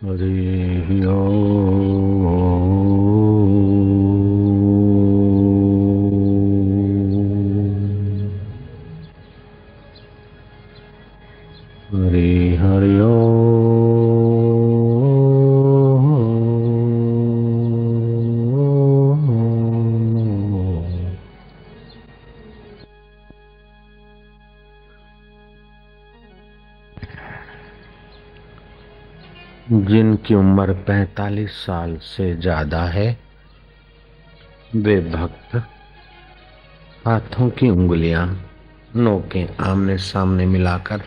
हरि ओम। हरि हरि ओम। जिनकी उम्र 45 साल से ज्यादा है वे भक्त हाथों की उंगलियां नोकें आमने सामने मिलाकर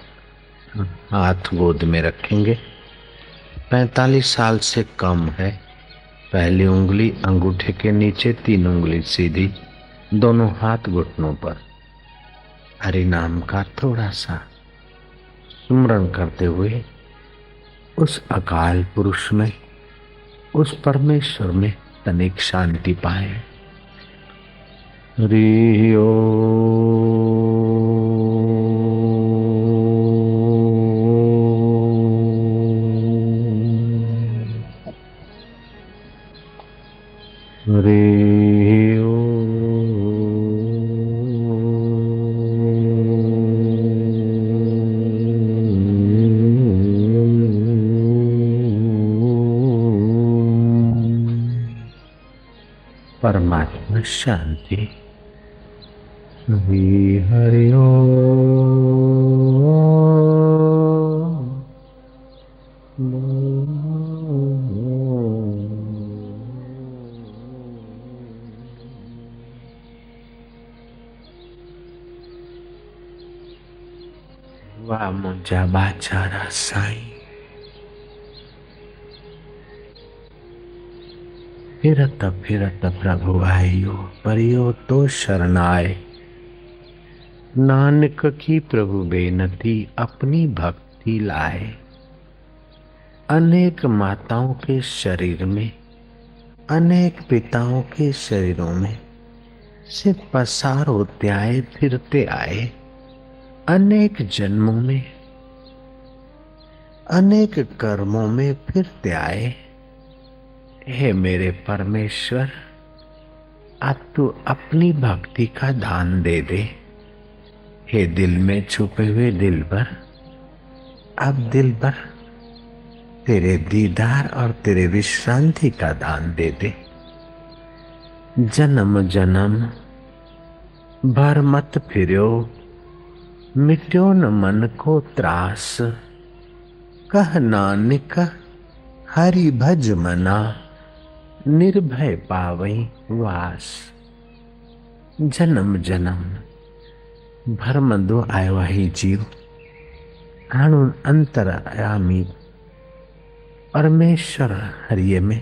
हाथ गोद में रखेंगे। 45 साल से कम है, पहली उंगली अंगूठे के नीचे, 3 उंगली सीधी, दोनों हाथ घुटनों पर। हरि नाम का थोड़ा सा स्मरण करते हुए उस अकाल पुरुष में, उस परमेश्वर में तनिक शांति पाए। हरि ओम। हरि ओम। परमात्मा शांति। हरि हरि वाह मुंजा बाचारा साईं, फिरत फिरत प्रभु आयो, परियो तो शरणाए। नानक की प्रभु बेनती, अपनी भक्ति लाए। अनेक माताओं के शरीर में, अनेक पिताओं के शरीरों में से पसार होते आए, फिरते आए। अनेक जन्मों में, अनेक कर्मों में फिरते आए। हे मेरे परमेश्वर, अब तू अपनी भक्ति का दान दे दे। हे दिल में छुपे हुए दिल पर, अब दिल पर तेरे दीदार और तेरे विश्रांति का दान दे दे। जन्म जन्म भर मत फिर्यो, मिट्यो न मन को त्रास। कह नानक हरि भज मना, निर्भय पावई वास। जन्म जन्म भरमंदो आयो ही जीव, हाणु अंतरयामी परमेश्वर हरिये में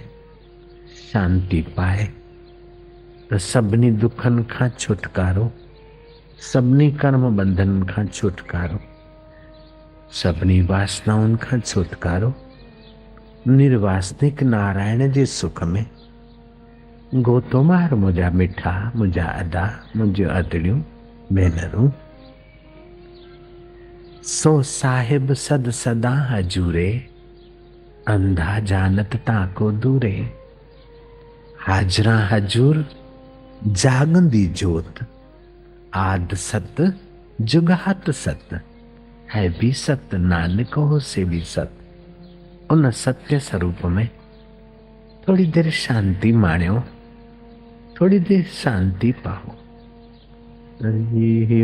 शांति पाए। तो सभिनी दुखन खां छुटकारो, सभिनी कर्म बंधन खां छुटकारो, सभिनी वासनाउन खां छुटकारो। निर्वासनिक नारायण जे सुख में गोतो मार मुझा मिठा, मुझा अदा, मुझे अदड़ियूं भेनरूं। सो साहिब सद सदा हजूरे, अंधा जानत ताको दूरे। हाजरा हजूर जागंदी जोत, आद सत जुगात सत। है भी सत नानक हो से भी सत। उन सत्य स्वरूप में थोड़ी देर शांति माण्यो, थोड़ी देर शांति पाओ। हरि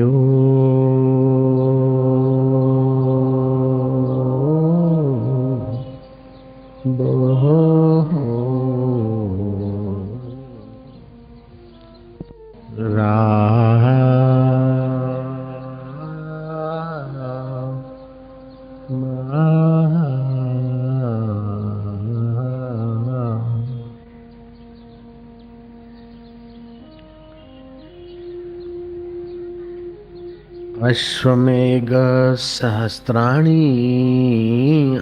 अश्वमेघ सहस्राणि,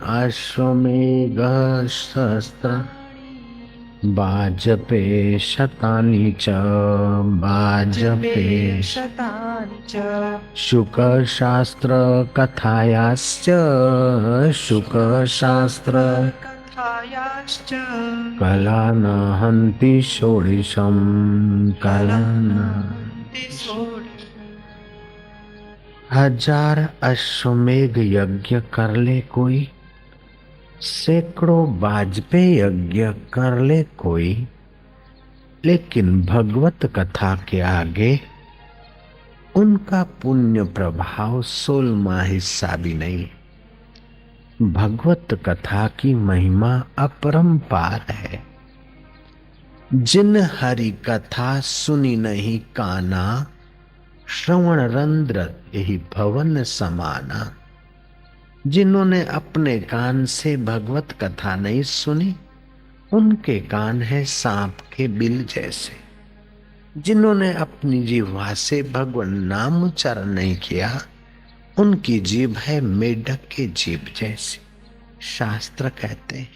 अश्वमेघ सहस्र। बाजपे शतानि च, बाजपे शतानि च। शुकशास्त्र कथायाश्च, शुकशास्त्र छायाश्च कला न हन्ति षोडशं कला न हन्ति षोडशम्। 1000 अश्वमेघ यज्ञ कर ले कोई, सैकड़ों वाजपेयी यज्ञ कर ले कोई, लेकिन भगवत कथा के आगे उनका पुण्य प्रभाव 16वां हिस्सा भी नहीं। भगवत कथा की महिमा अपरंपार है। जिन हरि कथा सुनी नहीं काना, श्रवण रंध्र यही भवन समाना। जिन्होंने अपने कान से भगवत कथा नहीं सुनी, उनके कान है सांप के बिल जैसे। जिन्होंने अपनी जीवा से भगवान नाम उच्चारण नहीं किया, उनकी जीभ है मेढक के जीभ जैसी। शास्त्र कहते हैं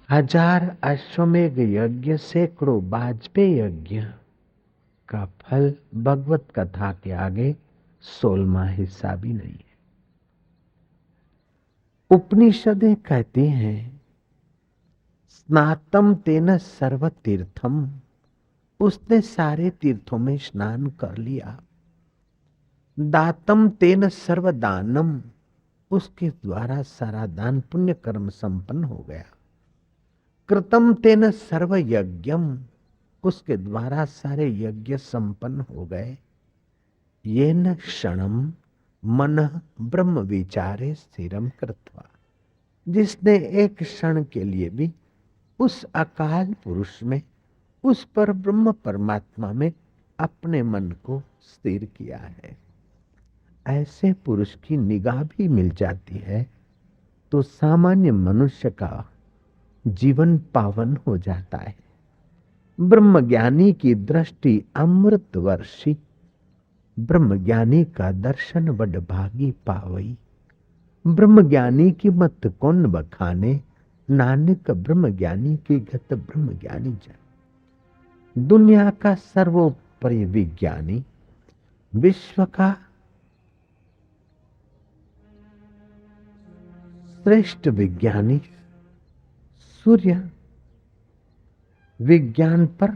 1000 अश्वमेघ यज्ञ, सैकड़ों वाजपेयी यज्ञ का फल भगवत कथा के आगे 16वां हिस्सा भी नहीं है। उपनिषदें कहती हैं स्नातम तेन सर्व तीर्थम, उसने सारे तीर्थों में स्नान कर लिया। दातम तेन सर्व दानम, उसके द्वारा सारा दान पुण्य कर्म संपन्न हो गया। कृतम तेन सर्व यज्ञम, उसके द्वारा सारे यज्ञ संपन्न हो गए। येन क्षणम मन ब्रह्म विचारे स्थिरम कृत्वा, जिसने एक क्षण के लिए भी उस अकाल पुरुष में, उस पर ब्रह्म परमात्मा में अपने मन को स्थिर किया है। ऐसे पुरुष की निगाह भी मिल जाती है तो सामान्य मनुष्य का जीवन पावन हो जाता है। ब्रह्मज्ञानी की दृष्टि अमृत वर्षी, ब्रह्मज्ञानी का दर्शन वडभागी पावई। ब्रह्मज्ञानी की मत कौन बखाने, नानक ब्रह्मज्ञानी की गत ब्रह्मज्ञानी जन। दुनिया का सर्वोपरि विज्ञानी, विश्व का श्रेष्ठ विज्ञानी, सूर्य विज्ञान पर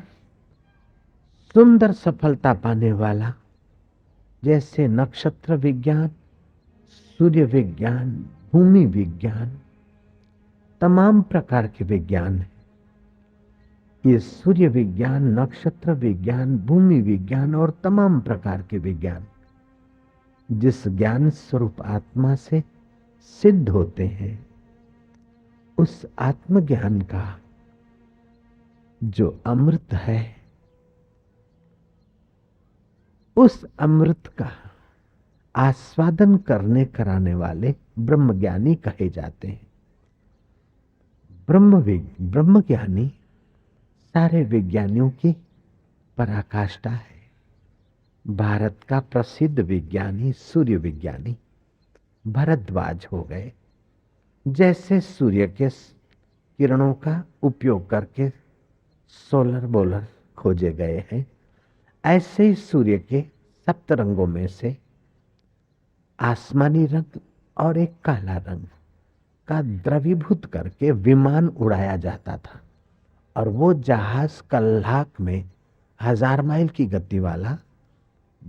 सुंदर सफलता पाने वाला, जैसे नक्षत्र विज्ञान, सूर्य विज्ञान, भूमि विज्ञान, तमाम प्रकार के विज्ञान है। ये सूर्य विज्ञान, नक्षत्र विज्ञान, भूमि विज्ञान और तमाम प्रकार के विज्ञान जिस ज्ञान स्वरूप आत्मा से सिद्ध होते हैं, उस आत्मज्ञान का जो अमृत है, उस अमृत का आस्वादन करने कराने वाले ब्रह्मज्ञानी कहे जाते हैं। ब्रह्मज्ञानी सारे विज्ञानियों की पराकाष्ठा है। भारत का प्रसिद्ध विज्ञानी सूर्य विज्ञानी भरद्वाज हो गए। जैसे सूर्य के किरणों का उपयोग करके सोलर बोलर खोजे गए हैं, ऐसे ही सूर्य के 7 रंगों में से आसमानी रंग और एक काला रंग का द्रवीभूत करके विमान उड़ाया जाता था। और वो जहाज कलाक में 1000 माइल की गति वाला,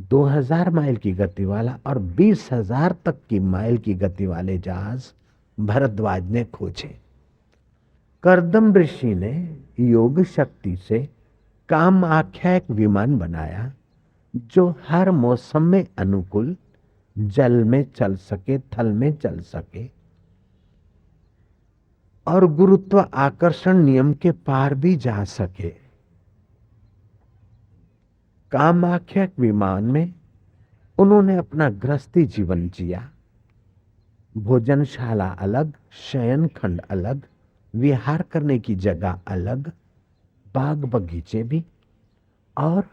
2000 माइल की गति वाला और 20,000 तक की माइल की गति वाले जहाज भरद्वाज ने खोजे। कर्दम ऋषि ने योग शक्ति से काम आख्यायक विमान बनाया, जो हर मौसम में अनुकूल जल में चल सके, थल में चल सके और गुरुत्व आकर्षण नियम के पार भी जा सके। कामाख्या विमान में उन्होंने अपना गृहस्थी जीवन जिया। भोजनशाला अलग, शयन खंड अलग, विहार करने की जगह अलग, बाग बगीचे भी। और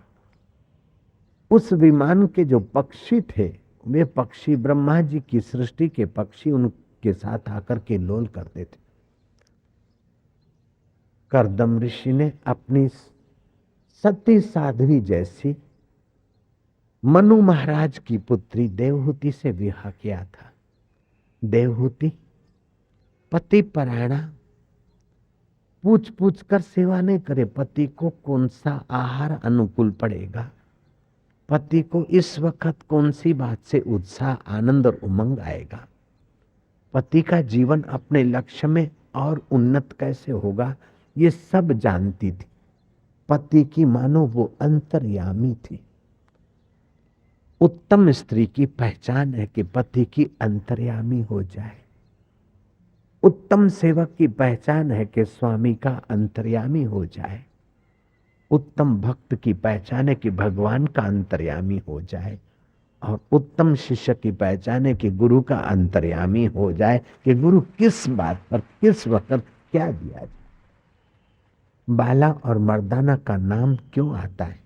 उस विमान के जो पक्षी थे, वे पक्षी ब्रह्मा जी की सृष्टि के पक्षी उनके साथ आकर के लोल करते थे। कर्दम ऋषि ने अपनी सती साध्वी जैसी मनु महाराज की पुत्री देवहूति से विवाह किया था। देवहूति पति परायणा पूछ पूछ कर सेवा नहीं करे। पति को कौन सा आहार अनुकूल पड़ेगा, पति को इस वक्त कौन सी बात से उत्साह आनंद और उमंग आएगा, पति का जीवन अपने लक्ष्य में और उन्नत कैसे होगा, ये सब जानती थी। पति की मानो वो अंतर्यामी थी। उत्तम स्त्री की पहचान है कि पति की अंतर्यामी हो जाए। उत्तम सेवक की पहचान है कि स्वामी का अंतर्यामी हो जाए। उत्तम भक्त की पहचान है कि भगवान का अंतर्यामी हो जाए। और उत्तम शिष्य की पहचान है कि गुरु का अंतर्यामी हो जाए, कि गुरु किस बात पर किस वक्त क्या दिया जाए। बाला और मर्दाना का नाम क्यों आता है,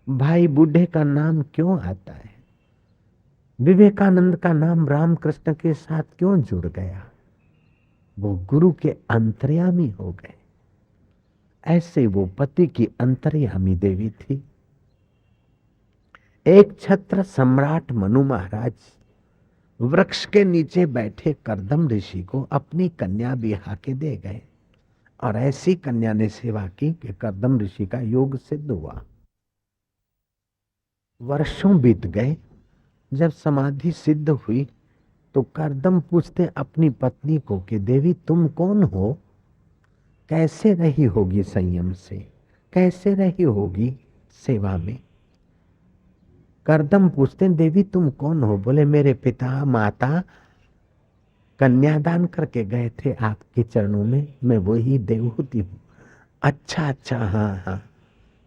भाई बूढ़े का नाम क्यों आता है, विवेकानंद का नाम रामकृष्ण के साथ क्यों जुड़ गया, वो गुरु के अंतर्यामी हो गए। ऐसे वो पति की अंतर्यामी देवी थी। एक छत्र सम्राट मनु महाराज वृक्ष के नीचे बैठे कर्दम ऋषि को अपनी कन्या बिहा के दे गए, और ऐसी कन्या ने सेवा की कि कर्दम ऋषि का योग सिद्ध हुआ। वर्षों बीत गए। जब समाधि सिद्ध हुई तो कर्दम पूछते अपनी पत्नी को कि देवी तुम कौन हो, कैसे रही होगी संयम से, कैसे रही होगी सेवा में। कर्दम पूछते देवी तुम कौन हो, बोले मेरे पिता माता कन्यादान करके गए थे आपके चरणों में, मैं वही देवहूति हूं। अच्छा अच्छा, हाँ हाँ,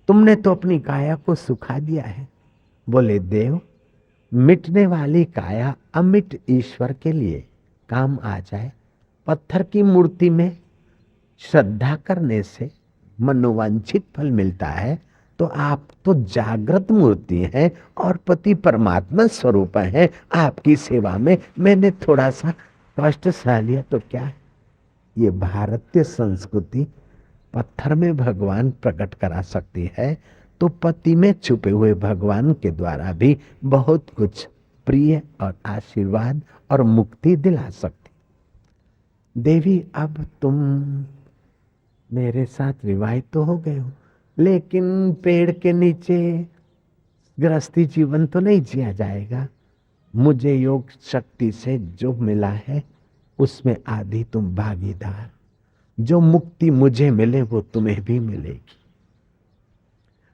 तुमने तो अपनी काया को सुखा दिया है। बोले देव, मिटने वाली काया अमिट ईश्वर के लिए काम आ जाए। पत्थर की मूर्ति में श्रद्धा करने से मनोवांछित फल मिलता है, तो आप तो जागृत मूर्ति हैं और पति परमात्मा स्वरूप है। आपकी सेवा में मैंने थोड़ा सा कष्ट सह लिया तो क्या है। ये भारतीय संस्कृति पत्थर में भगवान प्रकट करा सकती है, तो पति में छुपे हुए भगवान के द्वारा भी बहुत कुछ प्रिय और आशीर्वाद और मुक्ति दिला सकती। देवी अब तुम मेरे साथ विवाहित तो हो गए हो, लेकिन पेड़ के नीचे गृहस्थी जीवन तो नहीं जिया जाएगा। मुझे योग शक्ति से जो मिला है उसमें आधी तुम भागीदार। जो मुक्ति मुझे मिले वो तुम्हें भी मिलेगी।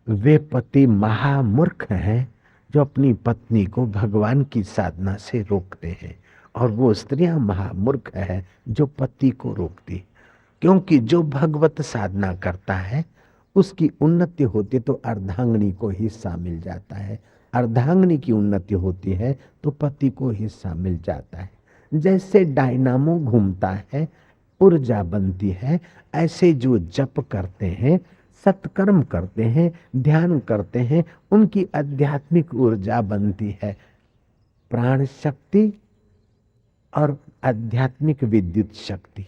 वे पति महामूर्ख हैं जो अपनी पत्नी को भगवान की साधना से रोकते हैं, और वो स्त्रियां महामूर्ख है जो पति को रोकती। क्योंकि जो भगवत साधना करता है उसकी उन्नति होती तो अर्धांगिनी को हिस्सा मिल जाता है, अर्धांगिनी की उन्नति होती है तो पति को हिस्सा मिल जाता है। जैसे डायनामो घूमता है ऊर्जा बनती है, ऐसे जो जप करते हैं, सत्कर्म करते हैं, ध्यान करते हैं, उनकी आध्यात्मिक ऊर्जा बनती है। प्राण शक्ति और आध्यात्मिक विद्युत शक्ति,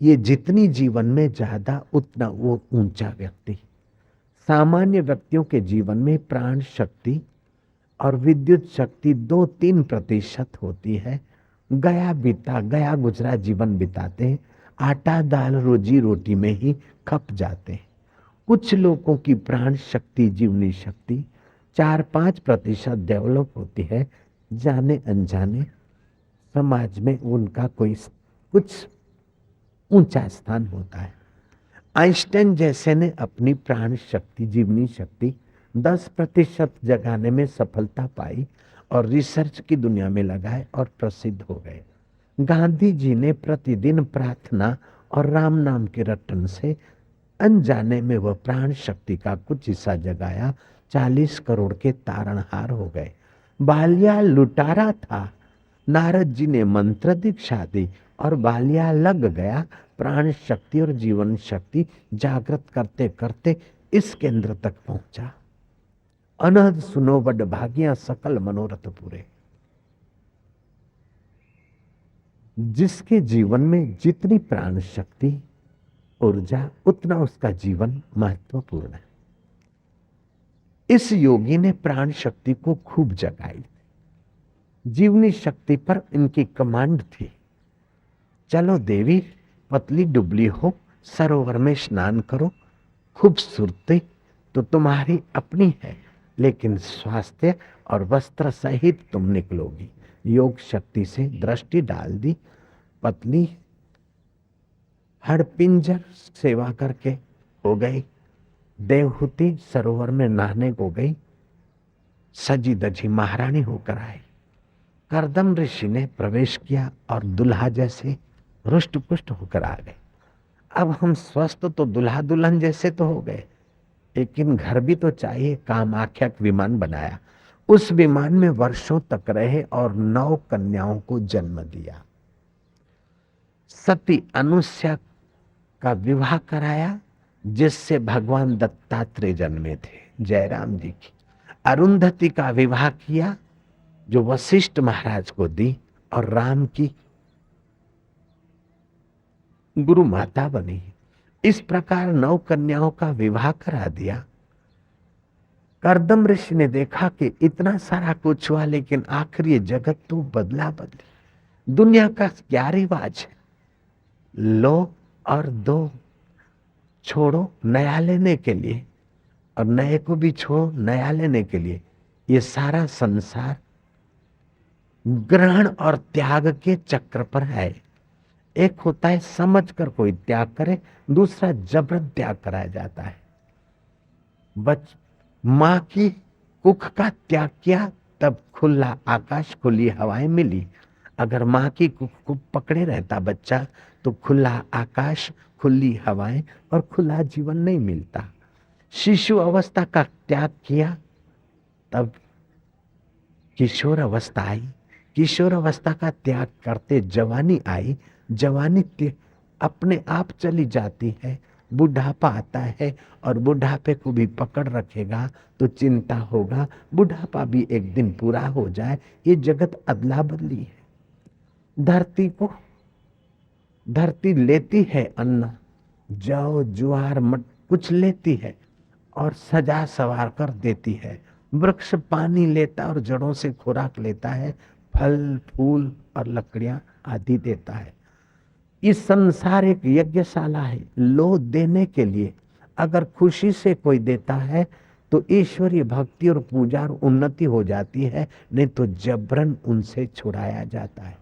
ये जितनी जीवन में ज्यादा उतना वो ऊंचा व्यक्ति। सामान्य व्यक्तियों के जीवन में प्राण शक्ति और विद्युत शक्ति 2-3% होती है। गया बीता गया गुजरा जीवन बिताते हैं, आटा दाल रोजी रोटी में ही खप जाते हैं। कुछ लोगों की प्राण शक्ति जीवनी शक्ति 4-5% डेवलप होती है। जाने अनजाने समाज में उनका कोई कुछ ऊंचा स्थान होता है। आइंस्टाइन जैसे ने अपनी प्राण शक्ति जीवनी शक्ति 10% जगाने में सफलता पाई और रिसर्च की दुनिया में लगाए और प्रसिद्ध हो गए। गांधी जी ने प्रतिदिन प्रार्थना और राम नाम के रटन से अनजाने में वह प्राण शक्ति का कुछ हिस्सा जगाया, 40 करोड़ के तारणहार हो गए। बालिया लुटारा था, नारद जी ने मंत्र दीक्षा दी और बालिया लग गया। प्राण शक्ति और जीवन शक्ति जागृत करते करते इस केंद्र तक पहुंचा। अनहद सुनो बड़ भागिया सकल मनोरथ पूरे। जिसके जीवन में जितनी प्राण शक्ति ऊर्जा उतना उसका जीवन महत्वपूर्ण है। इस योगी ने प्राण शक्ति को खूब जगाई, जीवनी शक्ति पर इनकी कमांड थी। चलो देवी, पतली दुबली हो, सरोवर में स्नान करो। खूबसूरती तो तुम्हारी अपनी है, लेकिन स्वास्थ्य और वस्त्र सहित तुम निकलोगी। योग शक्ति से दृष्टि डाल दी। पतली हड़पिंजर सेवा करके हो गई। देवहूति सरोवर में नहाने को गई, सजी दजी महारानी होकर आई। करदम ऋषि ने प्रवेश किया और दुल्हा जैसे रुष्ट पुष्ट होकर आ गए। अब हम स्वस्थ तो दुल्हा दुल्हन जैसे तो हो गए, लेकिन घर भी तो चाहिए। कामाख्या विमान बनाया, उस विमान में वर्षों तक रहे और 9 कन्याओं को जन्म दिया। सती अनुष्या का विवाह कराया, जिससे भगवान दत्तात्रेय जन्मे थे, जयराम जी की। अरुंधति का विवाह किया, जो वशिष्ठ महाराज को दी और राम की गुरु माता बनी। इस प्रकार 9 कन्याओं का विवाह करा दिया। करदम ऋषि ने देखा कि इतना सारा कुछ हुआ, लेकिन आखिर ये जगत तो बदला बदली। दुनिया का क्या रिवाज है, लो और दो, छोड़ो नया लेने के लिए, और नए को भी छोड़ो नया लेने के लिए। ये सारा संसार ग्रहण और त्याग के चक्र पर है। एक होता है समझ कर कोई त्याग करे, दूसरा जबरन त्याग कराया जाता है। मां की कुख का त्याग किया, तब खुला आकाश खुली हवाएं मिली। अगर मां की कुख को पकड़े रहता बच्चा, तो खुला आकाश, खुली हवाएं और खुला जीवन नहीं मिलता। शिशु अवस्था का त्याग किया, तब किशोर अवस्था आई। किशोर अवस्था का त्याग करते जवानी आई। जवानी अपने आप चली जाती है। बुढ़ापा आता है, और बुढ़ापे को भी पकड़ रखेगा तो चिंता होगा, बुढ़ापा भी एक दिन पूरा हो जाए। ये जगत अदला बदली है। धरती लेती है अन्न, जौ ज्वार मट कुछ लेती है और सजा सवार कर देती है। वृक्ष पानी लेता और जड़ों से खुराक लेता है, फल फूल और लकड़ियां आदि देता है। इस संसार एक यज्ञशाला है, लो देने के लिए। अगर खुशी से कोई देता है तो ईश्वरीय भक्ति और पूजा और उन्नति हो जाती है, नहीं तो जबरन उनसे छुड़ाया जाता है।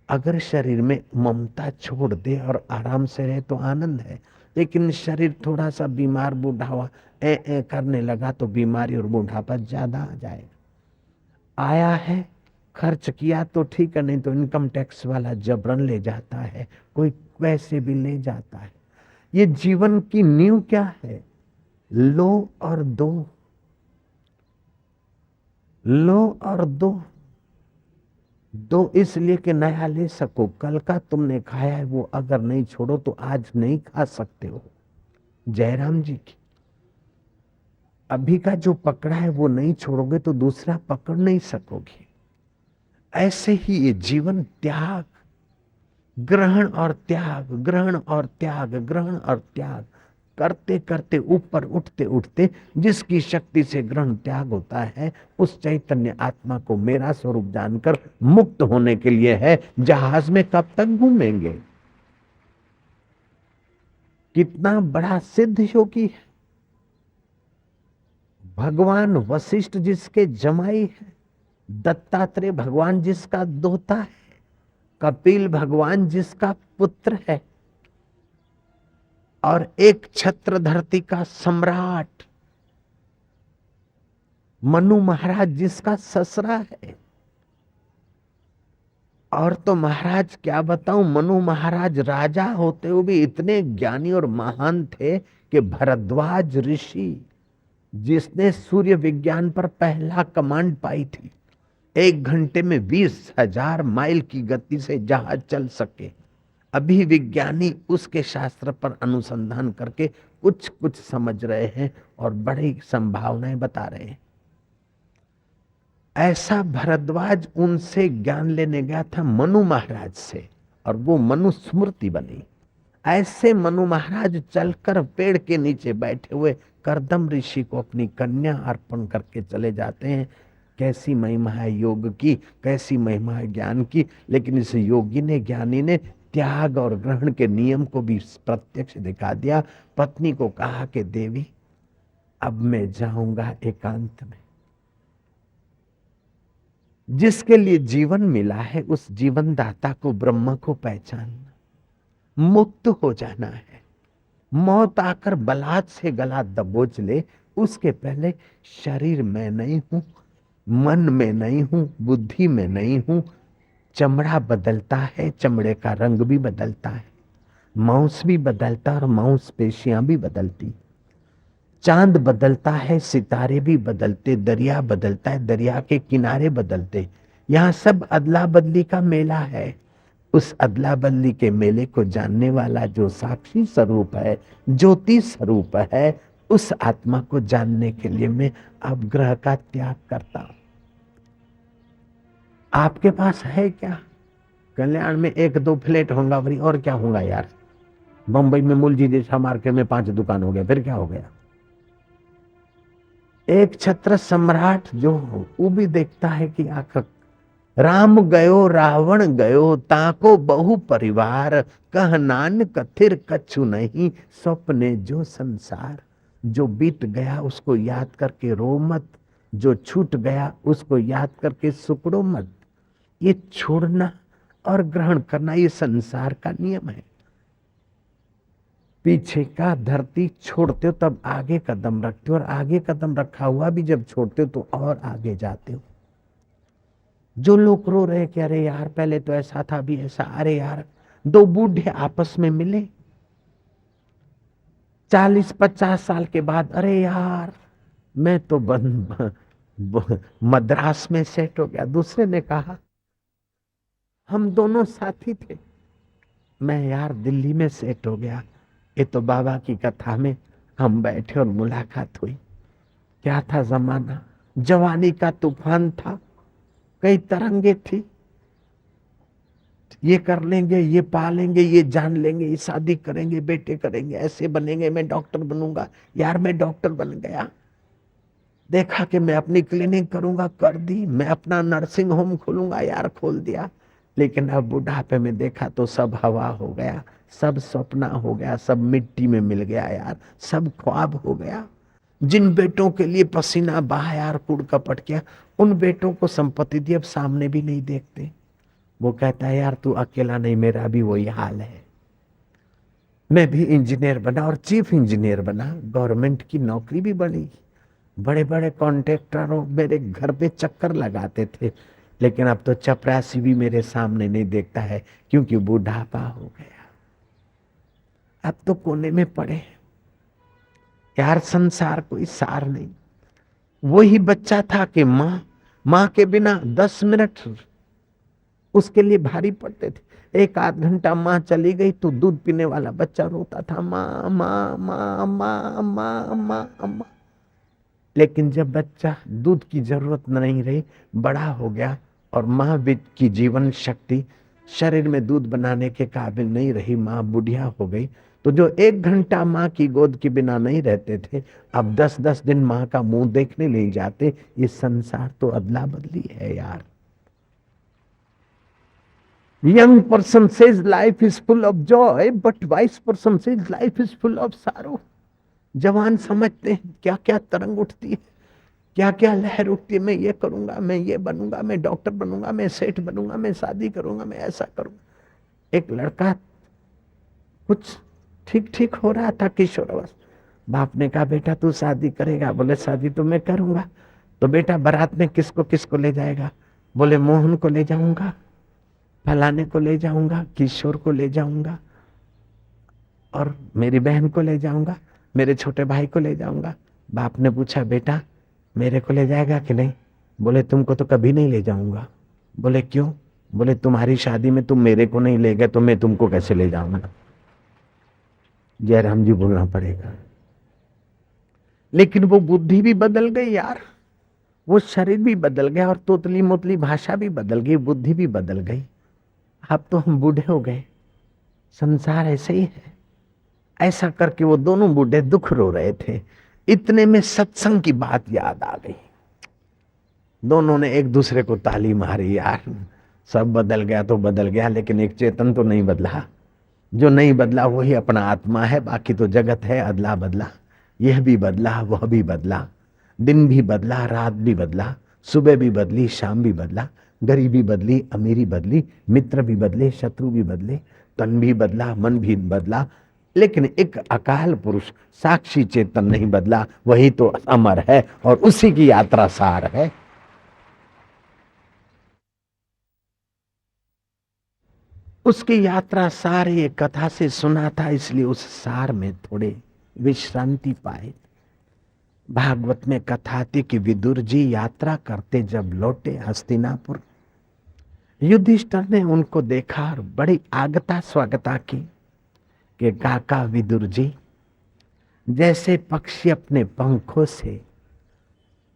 अगर शरीर में ममता छोड़ दे और आराम से रहे तो आनंद है, लेकिन शरीर थोड़ा सा बीमार बूढ़ा हुआ ए करने लगा तो बीमारी और बूढ़ापा ज्यादा आ जाएगा। आया है, खर्च किया तो ठीक है, नहीं तो इनकम टैक्स वाला जबरन ले जाता है, कोई वैसे भी ले जाता है। ये जीवन की नींव क्या है? लो और दो, लो और दो। दो इसलिए कि नया ले सको। कल का तुमने खाया है, वो अगर नहीं छोड़ो तो आज नहीं खा सकते हो। जयराम जी की अभी का जो पकड़ा है वो नहीं छोड़ोगे तो दूसरा पकड़ नहीं सकोगे। ऐसे ही ये जीवन त्याग, ग्रहण और त्याग, ग्रहण और त्याग, ग्रहण और त्याग करते करते ऊपर उठते उठते जिसकी शक्ति से ग्रहण त्याग होता है, उस चैतन्य आत्मा को मेरा स्वरूप जानकर मुक्त होने के लिए है। जहाज में कब तक घूमेंगे? कितना बड़ा सिद्ध योगी है। भगवान वशिष्ठ जिसके जमाई है, दत्तात्रेय भगवान जिसका दोता है, कपिल भगवान जिसका पुत्र है, और एक छत्र धरती का सम्राट मनु महाराज जिसका ससरा है। और तो महाराज क्या बताऊं, मनु महाराज राजा होते हुए भी इतने ज्ञानी और महान थे कि भरद्वाज ऋषि जिसने सूर्य विज्ञान पर पहला कमांड पाई थी, 1 घंटे में 20,000 माइल की गति से जहाज चल सके, अभी विज्ञानी उसके शास्त्र पर अनुसंधान करके कुछ कुछ समझ रहे हैं और बड़ी संभावनाएं बता रहे हैं। ऐसा भरद्वाज उनसे ज्ञान लेने गया था मनु महाराज से, और वो मनु स्मृति बनी। ऐसे मनु महाराज चलकर पेड़ के नीचे बैठे हुए करदम ऋषि को अपनी कन्या अर्पण करके चले जाते हैं। कैसी महिमा है योग की, कैसी महिमा है ज्ञान की। लेकिन इस योगी ने, ज्ञानी ने त्याग और ग्रहण के नियम को भी प्रत्यक्ष दिखा दिया। पत्नी को कहा कि देवी अब मैं जाऊंगा एकांत में। जिसके लिए जीवन मिला है उस जीवन दाता को, ब्रह्म को पहचानना, मुक्त हो जाना है। मौत आकर बलात् से गला दबोच ले, उसके पहले शरीर में नहीं हूं, मन में नहीं हूं, बुद्धि में नहीं हूं। चमड़ा बदलता है, चमड़े का रंग भी बदलता है, मांस भी बदलता है और मांसपेशियां भी बदलती। चांद बदलता है, सितारे भी बदलते, दरिया बदलता है, दरिया के किनारे बदलते। यहाँ सब अदला बदली का मेला है। उस अदला बदली के मेले को जानने वाला जो साक्षी स्वरूप है, ज्योति स्वरूप है, उस आत्मा को जानने के लिए मैं अब ग्रह का त्याग करता हूं। आपके पास है क्या? कल्याण में 1-2 फ्लैट होगा, और क्या होगा यार? बंबई में मुलजी जैसा मार्केट में 5 दुकान हो गया, फिर क्या हो गया? एक छत्र सम्राट जो वो भी देखता है कि आखिर राम गयो रावण गयो, ताको बहु परिवार, कह नानक थिर कछु नहीं, स्वप्ने जो संसार। जो बीत गया उसको याद करके रो मत, जो छूट गया उसको याद करके सुकड़ो मत। ये छोड़ना और ग्रहण करना ये संसार का नियम है। पीछे का धरती छोड़ते हो तब आगे कदम रखते हो, और आगे कदम रखा हुआ भी जब छोड़ते हो तो और आगे जाते हो। जो लोग रो रहे कि अरे यार पहले तो ऐसा था भी ऐसा, अरे यार 2 बूढ़े आपस में मिले 40-50 साल के बाद, अरे यार मैं तो मद्रास में सेट हो गया। दूसरे ने कहा हम दोनों साथी थे, मैं यार दिल्ली में सेट हो गया। ये तो बाबा की कथा में हम बैठे और मुलाकात हुई। क्या था जमाना, जवानी का तूफान था, कई तरंगे थी। ये कर लेंगे, ये पालेंगे, ये जान लेंगे, ये शादी करेंगे, बेटे करेंगे, ऐसे बनेंगे, मैं डॉक्टर बनूंगा। यार मैं डॉक्टर बन गया। देखा कि मैं अपनी क्लिनिक करूंगा, कर दी। मैं अपना नर्सिंग होम खोलूंगा, यार खोल दिया। लेकिन अब बुढ़ापे में देखा तो सब हवा हो गया, सब सपना हो गया, सब मिट्टी में मिल गया यार, सब ख्वाब हो गया। जिन बेटों के लिए पसीना बहा यार, कूड़ कपट किया, उन बेटों को संपत्ति दी, अब सामने भी नहीं देखते। वो कहता है यार तू अकेला नहीं, मेरा भी वही हाल है। मैं भी इंजीनियर बना और चीफ इंजीनियर बना, गवर्नमेंट की नौकरी भी बनी। बड़े बड़े कॉन्ट्रैक्टरों मेरे घर पे चक्कर लगाते थे, लेकिन अब तो चपरासी भी मेरे सामने नहीं देखता है, क्योंकि बुढ़ापा हो गया। अब तो कोने में पड़े यार, संसार कोई सार नहीं। वही बच्चा था कि माँ के बिना 10 मिनट उसके लिए भारी पड़ते थे। 1-8 घंटा माँ चली गई तो दूध पीने वाला बच्चा रोता था, माँ माँ माँ माँ माँ माँ माँ। लेकिन जब बच्चा दूध की जरूरत नहीं रही, बड़ा हो गया और माँ की जीवन शक्ति शरीर में दूध बनाने के काबिल नहीं रही, माँ बुढ़िया हो गई, तो जो 1 घंटा माँ की गोद के बिना नहीं रहते थे, अब 10-10 दिन माँ का मुंह देखने ले जाते। ये संसार तो अदला बदली है यार। Young person says life is full of Joy, but wise person says life is full of सारो। जवान समझते हैं क्या क्या तरंग उठती है, क्या क्या लहर उठती है। मैं ये करूंगा, मैं ये बनूंगा, मैं डॉक्टर बनूंगा, मैं सेठ बनूंगा, मैं शादी करूंगा, मैं ऐसा करूंगा। एक लड़का कुछ ठीक ठीक हो रहा था किशोरावस्था। बाप ने कहा बेटा तू शादी करेगा? बोले शादी तो मैं करूंगा। तो बेटा बारात में किसको किसको ले जाएगा? बोले मोहन को ले जाऊंगा, फलाने को ले जाऊंगा, किशोर को ले जाऊंगा, और मेरी बहन को ले जाऊंगा, मेरे छोटे भाई को ले जाऊंगा। बाप ने पूछा बेटा मेरे को ले जाएगा कि नहीं? बोले तुमको तो कभी नहीं ले जाऊंगा। बोले क्यों? बोले तुम्हारी शादी में तुम मेरे को नहीं ले गए तो मैं तुमको कैसे ले जाऊंगा? जयराम जी बोलना पड़ेगा। लेकिन वो बुद्धि भी बदल गई यार, वो शरीर भी बदल गया और तोतली मोतली भाषा भी बदल गई, बुद्धि भी बदल गई। अब तो हम बूढ़े हो गए, संसार ऐसे ही है। ऐसा करके वो दोनों बूढ़े दुख रो रहे थे। इतने में सत्संग की बात याद आ गई। दोनों ने एक दूसरे को ताली मारी, यार सब बदल गया तो बदल गया, लेकिन एक चेतन तो नहीं बदला। जो नहीं बदला वही अपना आत्मा है, बाकी तो जगत है अदला बदला। यह भी बदला, वह भी बदला, दिन भी बदला, रात भी बदला, सुबह भी बदली, शाम भी बदला, गरीबी बदली, अमीरी बदली, मित्र भी बदले, शत्रु भी बदले, तन भी बदला, मन भी बदला, लेकिन एक अकाल पुरुष साक्षी चेतन नहीं बदला। वही तो अमर है और उसी की यात्रा सार है। उसकी यात्रा सार ये कथा से सुना था, इसलिए उस सार में थोड़े विश्रांति पाए। भागवत में कथा थी कि विदुर जी यात्रा करते जब लौटे हस्तिनापुर, युधिष्ठिर ने उनको देखा और बड़ी आगता स्वागता की कि काका विदुर जी, जैसे पक्षी अपने पंखों से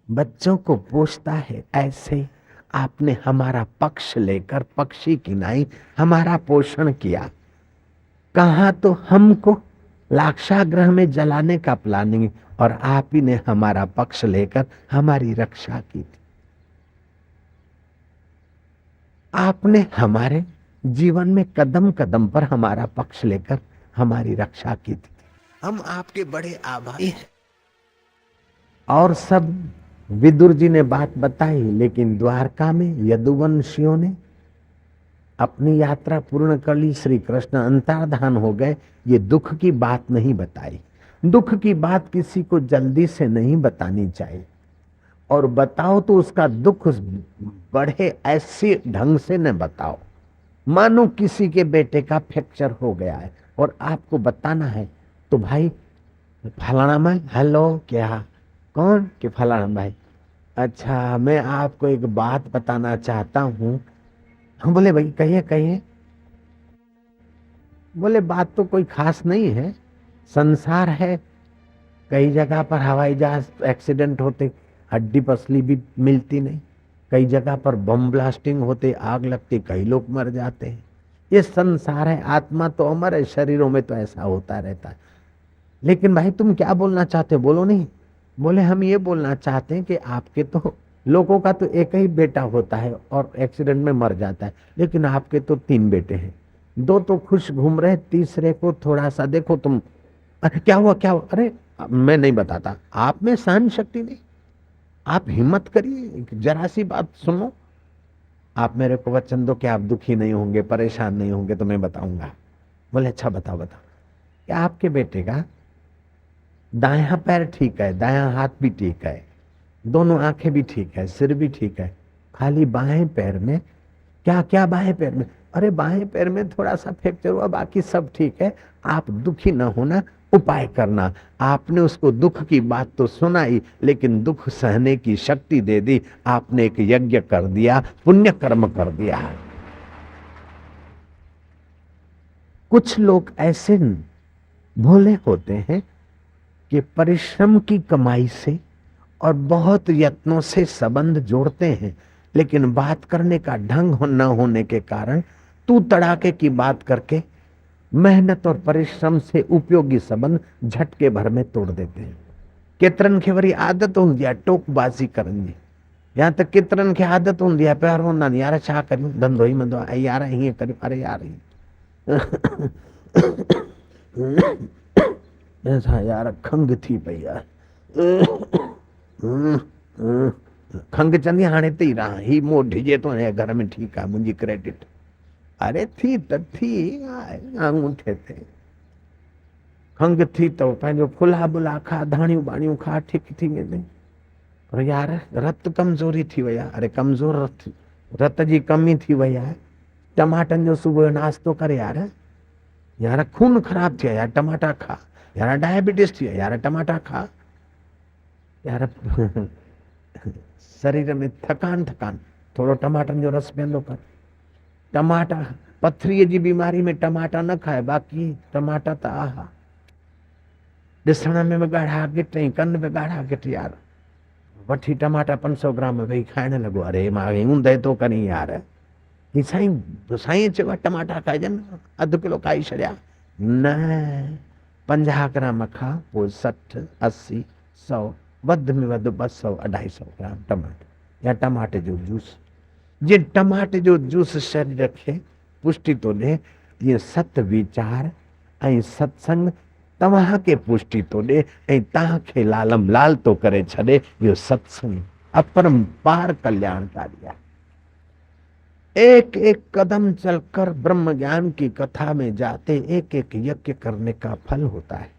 बच्चों को पोषता है, ऐसे आपने हमारा पक्ष लेकर पक्षी की नाई हमारा पोषण किया। कहा तो हमको लाक्षागृह में जलाने का प्लानिंग, और आप ही ने हमारा पक्ष लेकर हमारी रक्षा की थी। आपने हमारे जीवन में कदम कदम पर हमारा पक्ष लेकर हमारी रक्षा की थी। हम आपके बड़े आभारी हैं। और सब विदुर जी ने बात बताई, लेकिन द्वारका में यदुवंशियों ने अपनी यात्रा पूर्ण कर ली। श्री कृष्ण अंतर्धान हो गए। ये दुख की बात नहीं बताई। दुख की बात किसी को जल्दी से नहीं बतानी चाहिए, और बताओ तो उसका दुख बढ़े ऐसे ढंग से न बताओ। मानो किसी के बेटे का फ्रैक्चर हो गया है और आपको बताना है, तो भाई फलाना भाई, हेलो, क्या, कौन, कि फलाना भाई, अच्छा मैं आपको एक बात बताना चाहता हूं। हम बोले भाई कहिए कहिए। बोले बात तो कोई खास नहीं है, संसार है, कई जगह पर हवाई जहाज एक्सीडेंट होते, हड्डी पसली भी मिलती नहीं, कई जगह पर बम ब्लास्टिंग होते, आग लगती, कई लोग मर जाते हैं। ये संसार है, आत्मा तो अमर है, शरीरों में तो ऐसा होता रहता है। लेकिन भाई तुम क्या बोलना चाहते हो, बोलो नहीं। बोले हम ये बोलना चाहते हैं कि आपके तो लोगों का तो एक ही बेटा होता है और एक्सीडेंट में मर जाता है, लेकिन आपके तो 3 बेटे हैं, 2 तो खुश घूम रहे, तीसरे को थोड़ा सा देखो तुम। अरे क्या हुआ क्या हुआ, अरे मैं नहीं बताता, आप में सहन शक्ति नहीं, आप हिम्मत करिए, जरा सी बात सुनो, आप मेरे को वचन दो कि आप दुखी नहीं होंगे, परेशान नहीं होंगे, तो मैं बताऊंगा। बोले अच्छा बताओ बताओ। क्या आपके बेटे का दायां पैर ठीक है, दायां हाथ भी ठीक है, दोनों आंखें भी ठीक है, सिर भी ठीक है, खाली बाएं पैर में, क्या क्या बाएं पैर में, अरे बाएं पैर में थोड़ा सा फ्रैक्चर हुआ, बाकी सब ठीक है, आप दुखी न होना, उपाय करना। आपने उसको दुख की बात तो सुनाई, लेकिन दुख सहने की शक्ति दे दी। आपने एक यज्ञ कर दिया, पुण्य कर्म कर दिया। कुछ लोग ऐसे भोले होते हैं कि परिश्रम की कमाई से और बहुत यत्नों से संबंध जोड़ते हैं, लेकिन बात करने का ढंग न होने के कारण तू तड़ाके की बात करके मेहनत और परिश्रम से उपयोगी संबंध झटके भर में तोड़ देते हैं। केतरन खे वरी आदत होंदी आहे टोकबाजी करन जी। यहाँ तक केतरन खे आदत होंदी आहे, प्यार होंदा नहीं, यार छा करियूं, धंधो ही मंदो आहे, यार हीअं करियूं, अरे यार ऐसा यार खंग थी पई आहे, खंग चंदी हाणे थी रहा, ही मूं ढिजे तो घर में ठीक आहे, मुंहिंजी क्रेडिट, अरे थी त थी अंगूठे ते खंग थी तो पंहिंजो फुला बुला खा, धाणियूं बाणियूं खा, ठीक थी वेंदे। पर यार रत कमज़ोरी थी वई आहे, अरे कमज़ोर रत जी कमी थी वई आहे, टमाटनि जो सुबुह जो नाश्तो करे यार, यार खून ख़राब थी, यार टमाटा खा, यार डायबिटीज थी, यार टमाटा खा, यार शरीर में थकान थोड़ो टमाटनि जो रस पीअंदो कर। टमाटा पथरीअ जी बीमारी में टमाटा न खाए, बाक़ी टमाटा त आहा, ॾिसण में बि ॻाढ़ा गिट ऐं कन बि ॻाढ़ा गिट, यार वठी टमाटा 500 ग्राम वेही खाइण लॻो, अरे मां ऊंदहि थो करी यार, ही साईं चयो टमाटा खाइजनि, अधु किलो खाई छॾिया, न 50 ग्राम खा, पोइ 60, 80, 100, वध में वधि 200 250 ग्राम टमाटो या टमाटे जो जूस, ये टमाटे जो जूस शरीर रखे पुष्टि तो दे, ये सत विचार ऐं सत्संग तव्हां के पुष्टि तो दे ऐं तव्हांखे लालम लाल तो करे छॾे। इहो सत्संग अपरंपार कल्याणकारी है। एक एक कदम चलकर ब्रह्म ज्ञान की कथा में जाते एक एक यज्ञ करने का फल होता है।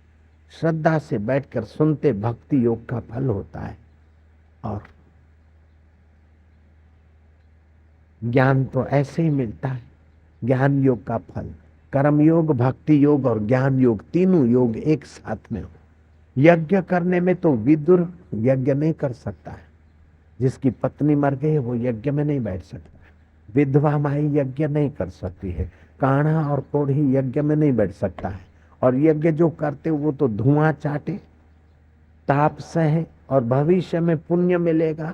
श्रद्धा से बैठकर सुनते भक्ति योग का फल होता है। और ज्ञान तो ऐसे ही मिलता है। ज्ञान योग का फल, कर्म योग, भक्ति योग और ज्ञान योग, तीनों योग एक साथ में हो। यज्ञ करने में तो विदुर यज्ञ नहीं कर सकता है। जिसकी पत्नी मर गई वो यज्ञ में नहीं बैठ सकता। विधवा माई यज्ञ नहीं कर सकती है। काढ़ा और कोढ़ी यज्ञ में नहीं बैठ सकता है। और यज्ञ जो करते वो तो धुआं चाटे, ताप सहे और भविष्य में पुण्य मिलेगा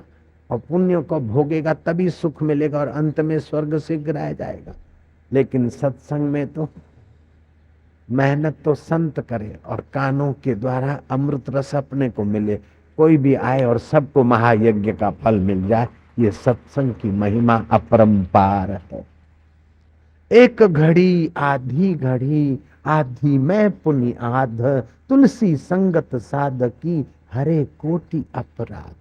और पुण्य को भोगेगा तभी सुख मिलेगा और अंत में स्वर्ग से गिराया जाएगा। लेकिन सत्संग में तो मेहनत तो संत करे और कानों के द्वारा अमृत रस अपने को मिले, कोई भी आए और सबको महायज्ञ का फल मिल जाए। ये सत्संग की महिमा अपरंपार है। एक घड़ी आधी घड़ी आधी मैं पुनि आध, तुलसी संगत साधकी हरे कोटि अपराध।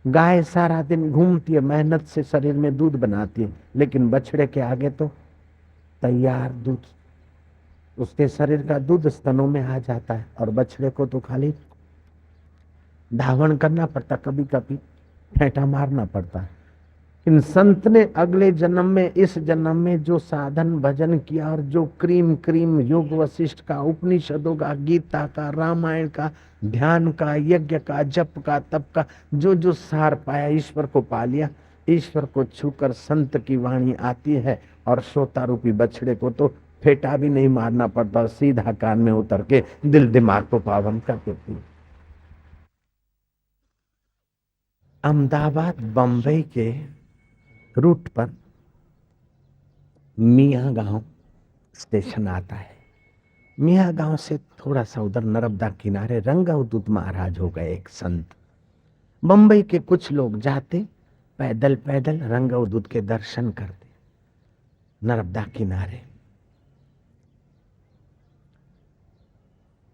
गाय सारा दिन घूमती है, मेहनत से शरीर में दूध बनाती है, लेकिन बछड़े के आगे तो तैयार दूध, उसके शरीर का दूध स्तनों में आ जाता है और बछड़े को तो खाली धावण करना पड़ता, कभी कभी फेंटा मारना पड़ता है। इन संत ने अगले जन्म में इस जन्म में जो साधन भजन किया और जो क्रीम क्रीम योग वशिष्ठ का, उपनिषदों का, गीता का, रामायण का, ध्यान का, यज्ञ का, जप का, तप का, जो जो सार पाया, ईश्वर को पा लिया। ईश्वर को छूकर संत की वाणी आती है और श्रोता रूपी बछड़े को तो फेटा भी नहीं मारना पड़ता, सीधा कान में उतर के दिल दिमाग को पावन कर देती है। अहमदाबाद बम्बई के रूट पर मियाँ गांव स्टेशन आता है। मियाँ गांव से थोड़ा सा उधर नर्मदा किनारे रंगअवधूत महाराज हो गए एक संत। बम्बई के कुछ लोग जाते पैदल पैदल रंगअवधूत के दर्शन करते नर्मदा किनारे।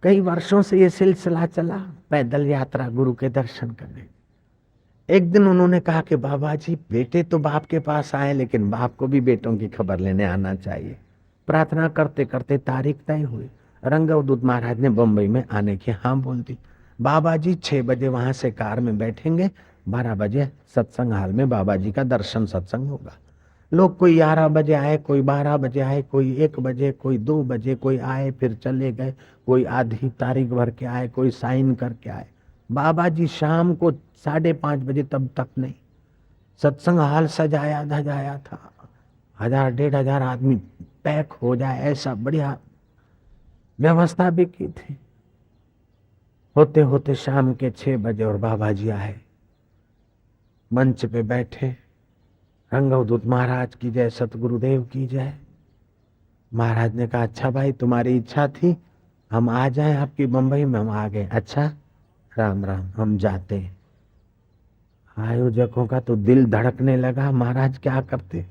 कई वर्षों से ये सिलसिला चला, पैदल यात्रा गुरु के दर्शन करने। एक दिन उन्होंने कहा कि बाबा जी, बेटे तो बाप के पास आए लेकिन बाप को भी बेटों की खबर लेने आना चाहिए। प्रार्थना करते करते तारीख तय हुई। रंगअवधूत महाराज ने बम्बई में आने की हाँ बोल दी। बाबा जी 6 बजे वहां से कार में बैठेंगे, 12 बजे सत्संग हाल में बाबा जी का दर्शन सत्संग होगा। लोग कोई 11 बजे आए, कोई 12 बजे आए, कोई 1 बजे, कोई 2 बजे, कोई आए फिर चले गए, कोई आधी तारीख भर के आए, कोई साइन करके आए। बाबा जी शाम को 5:30 बजे तब तक नहीं। सत्संग हाल सजाया धजाया था, 1000-1500 आदमी पैक हो जाए ऐसा बढ़िया व्यवस्था भी की थी। होते होते शाम के 6 बजे और बाबा जी आए, मंच पे बैठे। रंगअवधूत महाराज की जय, सतगुरुदेव की जय। महाराज ने कहा, अच्छा भाई, तुम्हारी इच्छा थी हम आ जाएं आपकी बम्बई में, हम आ गए। अच्छा, राम राम, हम जाते हैं। आयोजकों का तो दिल धड़कने लगा। महाराज क्या करते,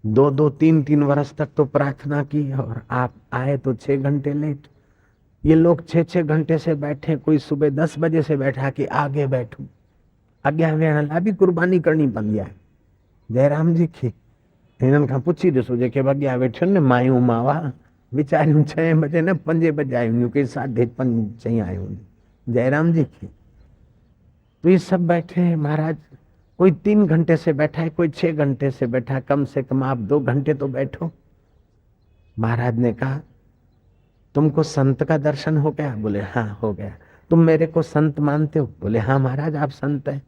2-2, 3-3 वर्ष तक तो प्रार्थना की और आप आए तो 6 घंटे लेट। ये लोग 6-6 घंटे से बैठे, कोई सुबह 10 बजे से बैठा कि आगे बैठूं। अॻियां वेहण लाइ बि कुर्बानी करणी पवंदी आहे। जयराम जी खे हिननि खां पुछी ॾिसो, जेके अॻियां वेठियूं न मायूं मावा वीचारियूं 6 बजे न 5 बजे आयूं हुयूं, के 5:30 चई आयूं। जयराम जी खे तो ये सब बैठे हैं। महाराज कोई 3 घंटे से बैठा है, कोई 6 घंटे से बैठा है, कम से कम आप 2 घंटे तो बैठो। महाराज ने कहा, तुमको संत का दर्शन हो गया? बोले हाँ हो गया। तुम मेरे को संत मानते हो? बोले हाँ महाराज आप संत हैं।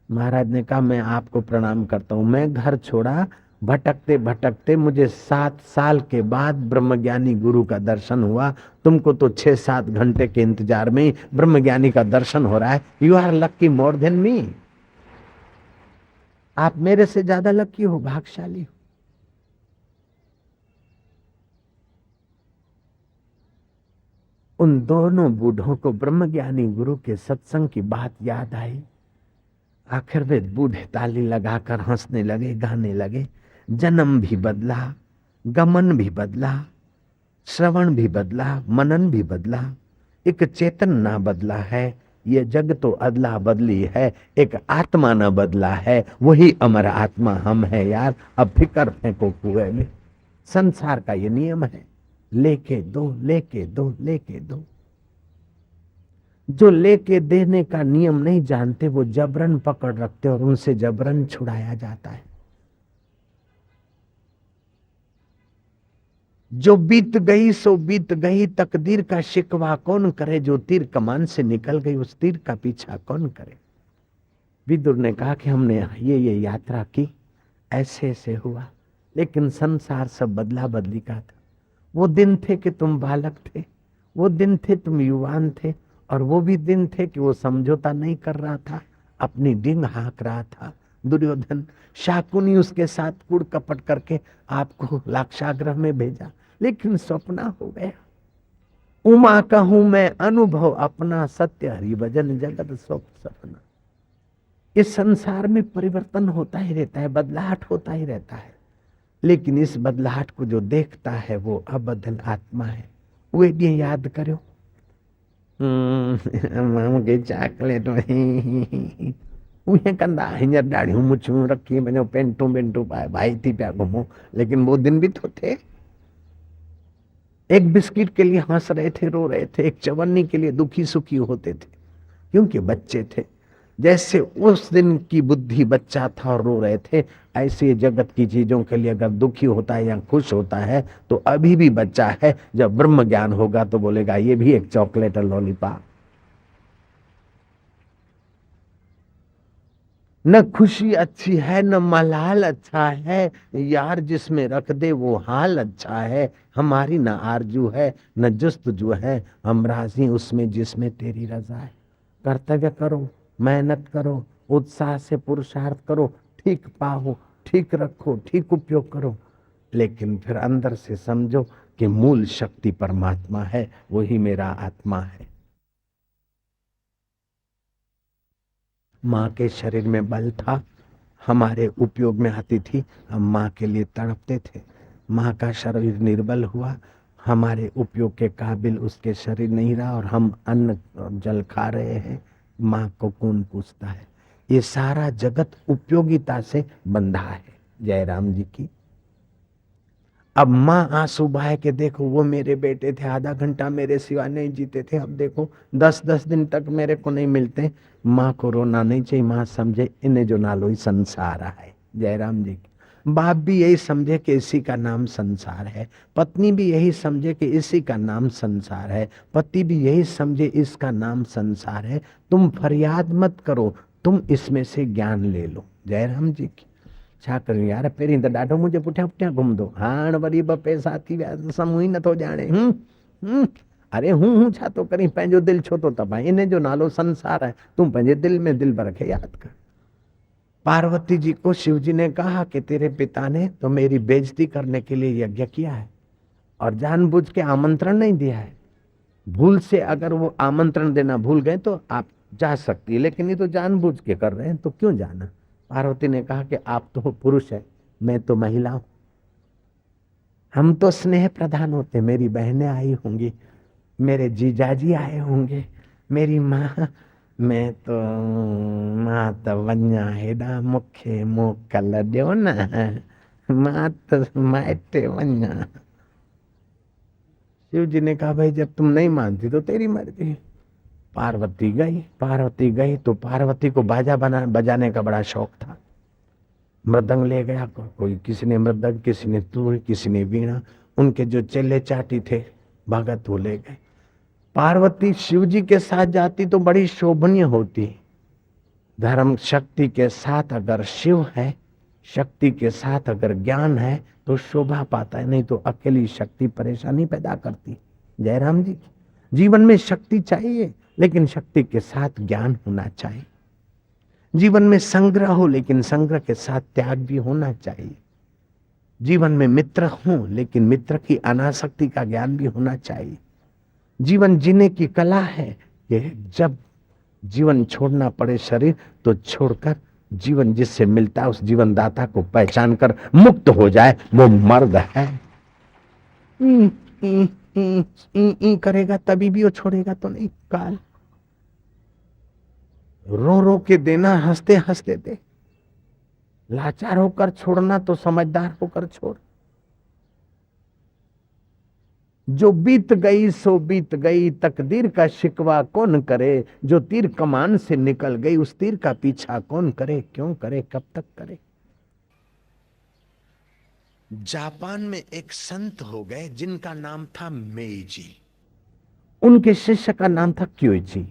महाराज ने कहा, मैं आपको प्रणाम करता हूं। मैं घर छोड़ा, भटकते भटकते मुझे 7 साल के बाद ब्रह्मज्ञानी गुरु का दर्शन हुआ। तुमको तो 6-7 घंटे के इंतजार में ही ब्रह्मज्ञानी का दर्शन हो रहा है। You are lucky more than me. आप मेरे से ज्यादा लकी हो, भाग्यशाली हो। उन दोनों बूढ़ों को ब्रह्मज्ञानी गुरु के सत्संग की बात याद आई। आखिर वे बूढ़े ताली लगाकर हंसने लगे, गाने लगे। जन्म भी बदला, गमन भी बदला, श्रवण भी बदला, मनन भी बदला, एक चेतन ना बदला है। ये जग तो अदला बदली है, एक आत्मा ना बदला है, वही अमर आत्मा हम है यार। अब फिकर फेंको कुएं में। संसार का ये नियम है, लेके दो, लेके दो, लेके दो। जो लेके देने का नियम नहीं जानते वो जबरन पकड़ रखते और उनसे जबरन छुड़ाया जाता है। जो बीत गई सो बीत गई, तकदीर का शिकवा कौन करे, जो तीर कमान से निकल गई उस तीर का पीछा कौन करे। विदुर ने कहा कि हमने ये यात्रा की, ऐसे ऐसे हुआ, लेकिन संसार सब बदला बदली का था। वो दिन थे कि तुम बालक थे, वो दिन थे तुम युवान थे, और वो भी दिन थे कि वो समझौता नहीं कर रहा था, अपनी डिंग हाँक रहा था। दुर्योधन, शाकुनी उसके साथ कूड़ कपट करके आपको लाक्षागृह में भेजा, लेकिन सपना हो गया। उमा कहूं मैं अनुभव अपना, सत्य हरिभजन जगत स्वप्न सपना। इस संसार में परिवर्तन होता ही रहता है, बदलाहट होता ही रहता है, लेकिन इस बदलाहट को जो देखता है वो अबदल आत्मा है। वे ॾींहं याद करियो, मूंखे चॉकलेट उहे कंदा, हींअर ॾाढियूं मुछूं रखी वञो, पेंटूं बेंटूं पाए भाई थी पिया घुमो, लेकिन वो दिन भी तो थे। एक बिस्किट के लिए हंस रहे थे, रो रहे थे, एक चवन्नी के लिए दुखी सुखी होते थे, क्योंकि बच्चे थे। जैसे उस दिन की बुद्धि बच्चा था और रो रहे थे, ऐसे जगत की चीजों के लिए अगर दुखी होता है या खुश होता है तो अभी भी बच्चा है। जब ब्रह्म ज्ञान होगा तो बोलेगा ये भी एक चॉकलेट और लॉलीपॉप। न खुशी अच्छी है न मलाल अच्छा है, यार जिसमें रख दे वो हाल अच्छा है। हमारी न आरजू है न जुस्तजू है, हम राजी उसमें जिसमें तेरी रजा है। कर्तव्य करो, मेहनत करो, उत्साह से पुरुषार्थ करो, ठीक पाओ, ठीक रखो, ठीक उपयोग करो, लेकिन फिर अंदर से समझो कि मूल शक्ति परमात्मा है, वही मेरा आत्मा है। माँ के शरीर में बल था, हमारे उपयोग में आती थी, हम माँ के लिए तड़पते थे। माँ का शरीर निर्बल हुआ, हमारे उपयोग के काबिल उसके शरीर नहीं रहा, और हम अन्न और जल खा रहे हैं, माँ को कौन पूछता है। ये सारा जगत उपयोगिता से बंधा है। जय राम जी की। अब माँ आंसू बहा के देखो, वो मेरे बेटे थे, आधा घंटा मेरे सिवा नहीं जीते थे, अब देखो 10-10 दिन तक मेरे को नहीं मिलते। माँ को रोना नहीं चाहिए, माँ समझे इन्हें जो नालो ही संसार है। जय राम जी की। बाप भी यही समझे कि इसी का नाम संसार है, पत्नी भी यही समझे कि इसी का नाम संसार है, पति भी यही समझे इसका नाम संसार है। तुम फरियाद मत करो, तुम इसमें से ज्ञान ले लो। जय राम जी की। छा करूं यार, पहिरीं त ॾाढो मुंहिंजे पुठियां पुठियां घुमंदो, हाणे वरी ॿ पैसा थी विया, साम्हूं ई नथो ॼाणे। अरे हूं छा थो करीं, पंहिंजो दिलि छो थो तपाई, इन जो नालो संसार है, तूं पंहिंजे दिल में दिलबर खे याद कर। पार्वती जी को शिव जी ने कहा कि तेरे पिता ने तो मेरी बेइज्जती करने के लिए यज्ञ किया है और जानबूझ के आमंत्रण नहीं दिया है। भूल से अगर वो आमंत्रण देना भूल गए तो आप जा सकती है, लेकिन ये तो जानबूझ के कर रहे हैं, तो क्यों जाना। पार्वती ने कहा कि आप तो पुरुष है, मैं तो महिला हूं, हम तो स्नेह प्रधान होते, मेरी बहनें आई होंगी, मेरे जीजाजी आए होंगे, मेरी माँ, मैं तो माँ तो वन्या हेडा मुखे मोकल दो ना, माँ तो मायटे वन्या। शिव जी ने कहा भाई जब तुम नहीं मानती तो तेरी मर्जी। पार्वती गई तो पार्वती को बाजा बजाने का बड़ा शौक था। मृदंग ले गया, कोई किसी ने मृदंग, किसी ने तुर, किसी ने वीणा, उनके जो चेले चाटी थे भगत वो ले गए। पार्वती शिव जी के साथ जाती तो बड़ी शोभनीय होती। धर्म शक्ति के साथ अगर शिव है, शक्ति के साथ अगर ज्ञान है तो शोभा पाता है, नहीं तो अकेली शक्ति परेशानी पैदा करती। जयराम जी, जीवन में शक्ति चाहिए लेकिन शक्ति के साथ ज्ञान होना चाहिए। जीवन में संग्रह हो लेकिन संग्रह के साथ त्याग भी होना चाहिए। जीवन में मित्र हो लेकिन मित्र की अनासक्ति का ज्ञान भी होना चाहिए। जीवन जीने की कला है कि जब जीवन छोड़ना पड़े शरीर तो छोड़कर जीवन जिससे मिलता है उस जीवन दाता को पहचान कर मुक्त हो जाए, वो मर्द है। करेगा तभी भी वो छोड़ेगा तो नहीं। काल रो रो के देना, हंसते हंसते दे। लाचार होकर छोड़ना तो समझदार होकर छोड़। जो बीत गई सो बीत गई, तकदीर का शिकवा कौन करे। जो तीर कमान से निकल गई उस तीर का पीछा कौन करे, क्यों करे, कब तक करे। जापान में एक संत हो गए जिनका नाम था मेइजी। उनके शिष्य का नाम था क्योइची।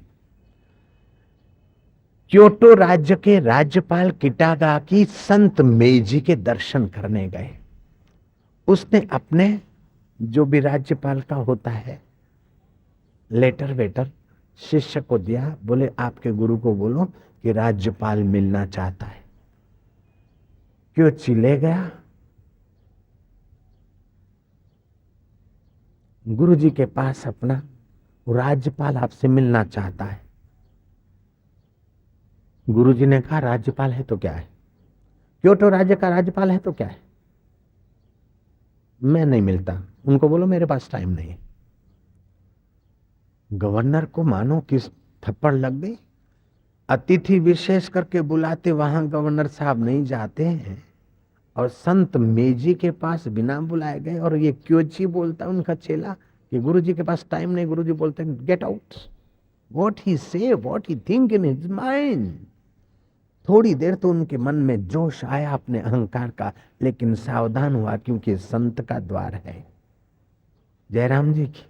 क्योटो राज्य के राज्यपाल किटागाकी संत मेइजी के दर्शन करने गए। उसने अपने जो भी राज्यपाल का होता है लेटर वेटर शिष्य को दिया। बोले आपके गुरु को बोलो कि राज्यपाल मिलना चाहता है। क्यों ले गया। गुरु जी के पास अपना, राज्यपाल आपसे मिलना चाहता है। गुरु जी ने कहा राज्यपाल है तो क्या है, क्योटो राज्य का राज्यपाल है तो क्या है, मैं नहीं मिलता। उनको बोलो मेरे पास टाइम नहीं है। गवर्नर को मानो किस थप्पड़ लग गई। अतिथि विशेष करके बुलाते वहां गवर्नर साहब नहीं जाते हैं, और संत मेजी के पास बिना बुलाए गए। और ये क्योची बोलता उनका चेला कि गुरु जी के पास टाइम नहीं। गुरु जी बोलते गेट आउट। व्हाट ही से, what he think in his mind. थोड़ी देर तो उनके मन में जोश आया अपने अहंकार का, लेकिन सावधान हुआ क्योंकि संत का द्वार है। जयराम जी की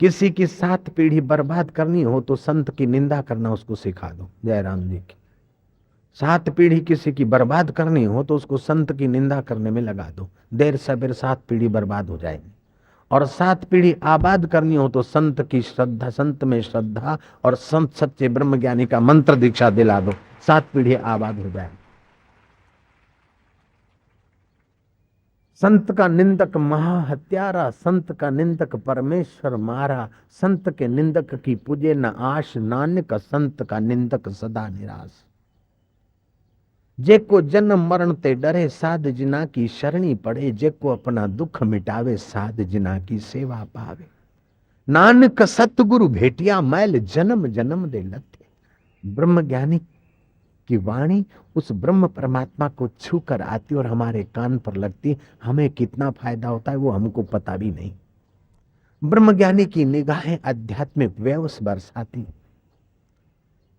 किसी की 7 पीढ़ी बर्बाद करनी हो तो संत की निंदा करना उसको सिखा दो। जयराम जी की 7 पीढ़ी किसी की बर्बाद करनी हो तो उसको संत की निंदा करने में लगा दो। देर सबेर 7 पीढ़ी बर्बाद हो जाएगी। और 7 पीढ़ी आबाद करनी हो तो संत की श्रद्धा, संत में श्रद्धा और संत सच्चे ब्रह्म ज्ञानी का मंत्र दीक्षा दिला दो, 7 पीढ़ी आबाद हो जाए। संत का निंदक महा हत्यारा, संत का निंदक परमेश्वर मारा। संत के निंदक की पूजे न आश, नानक संत का निंदक सदा निराश। जेको जन्म मरण ते डरे, साध जिना की शरणी पड़े। जेको अपना दुख मिटावे, साध जिना की सेवा पावे। नानक सतगुरु भेटिया, मैल जन्म जन्म दे लथे। ब्रह्म ज्ञानी की वाणी उस ब्रह्म परमात्मा को छू कर आती और हमारे कान पर लगती। हमें कितना फायदा होता है वो हमको पता भी नहीं। ब्रह्म ज्ञानी की निगाहें आध्यात्मिक व्यवस बरसाती,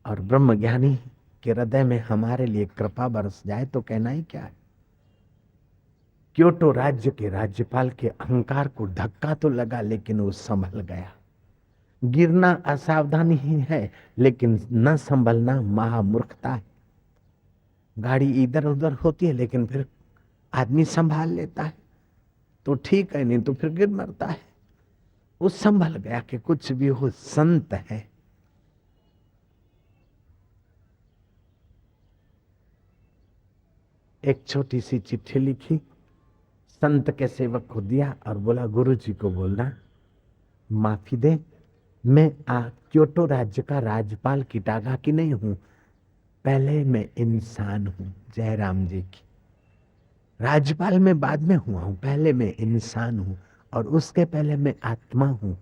और ब्रह्म ज्ञानी के हृदय में हमारे लिए कृपा बरस जाए तो कहना ही क्या है। क्योटो राज्य के राज्यपाल के अहंकार को धक्का तो लगा, लेकिन वो संभल गया। गिरना असावधानी ही है, लेकिन न संभलना महामूर्खता है। गाड़ी इधर उधर होती है, लेकिन फिर आदमी संभाल लेता है तो ठीक है, नहीं तो फिर गिर मरता है। वो संभल गया कि कुछ भी हो संत है। एक छोटी सी चिट्ठी लिखी, संत के सेवक को दिया और बोला गुरु जी को बोलना माफी दे, मैं क्योटो राज्य का राज्यपाल किटागाकी नहीं हूं, पहले मैं इंसान हूं। जयराम जी की राज्यपाल में बाद में हुआ हूं, पहले मैं इंसान हूं और उसके पहले मैं आत्मा हूं।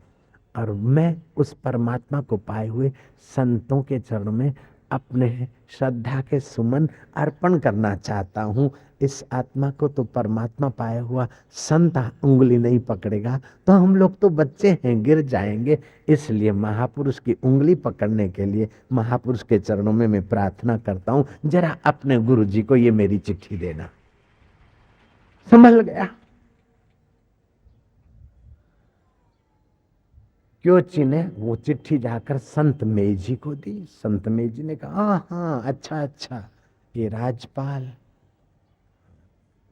और मैं उस परमात्मा को पाए हुए संतों के चरणों में अपने श्रद्धा के सुमन अर्पण करना चाहता हूं। इस आत्मा को तो परमात्मा पाया हुआ संत उंगली नहीं पकड़ेगा तो हम लोग तो बच्चे हैं, गिर जाएंगे। इसलिए महापुरुष की उंगली पकड़ने के लिए महापुरुष के चरणों में मैं प्रार्थना करता हूं, जरा अपने गुरु जी को ये मेरी चिट्ठी देना। संभल गया। क्योची ने वो चिट्ठी जाकर संत मेजी को दी। संत मेजी ने कहा हाँ हाँ अच्छा अच्छा, ये राज्यपाल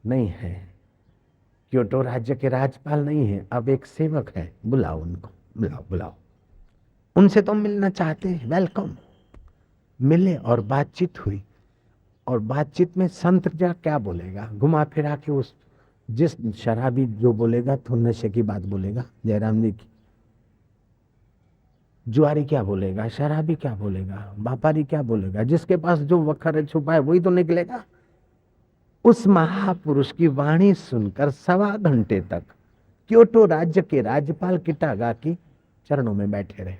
नहीं है, क्योटो राज्य के राज्यपाल नहीं है, अब एक सेवक है, बुलाओ उनको, बुलाओ बुलाओ। उनसे तो मिलना चाहते हैं, वेलकम। मिले और बातचीत हुई, और बातचीत में संत क्या बोलेगा, घुमा फिरा के उस जिस शराबी जो बोलेगा तो नशे की बात बोलेगा। जयराम जी की जुआरी क्या बोलेगा, शराबी क्या बोलेगा, व्यापारी क्या बोलेगा, जिसके पास जो वखर है छुपा है वही तो निकलेगा। उस महापुरुष की वाणी सुनकर 1.25 घंटे तक क्योटो राज्य के राज्यपाल किटागा की चरणों में बैठे रहे।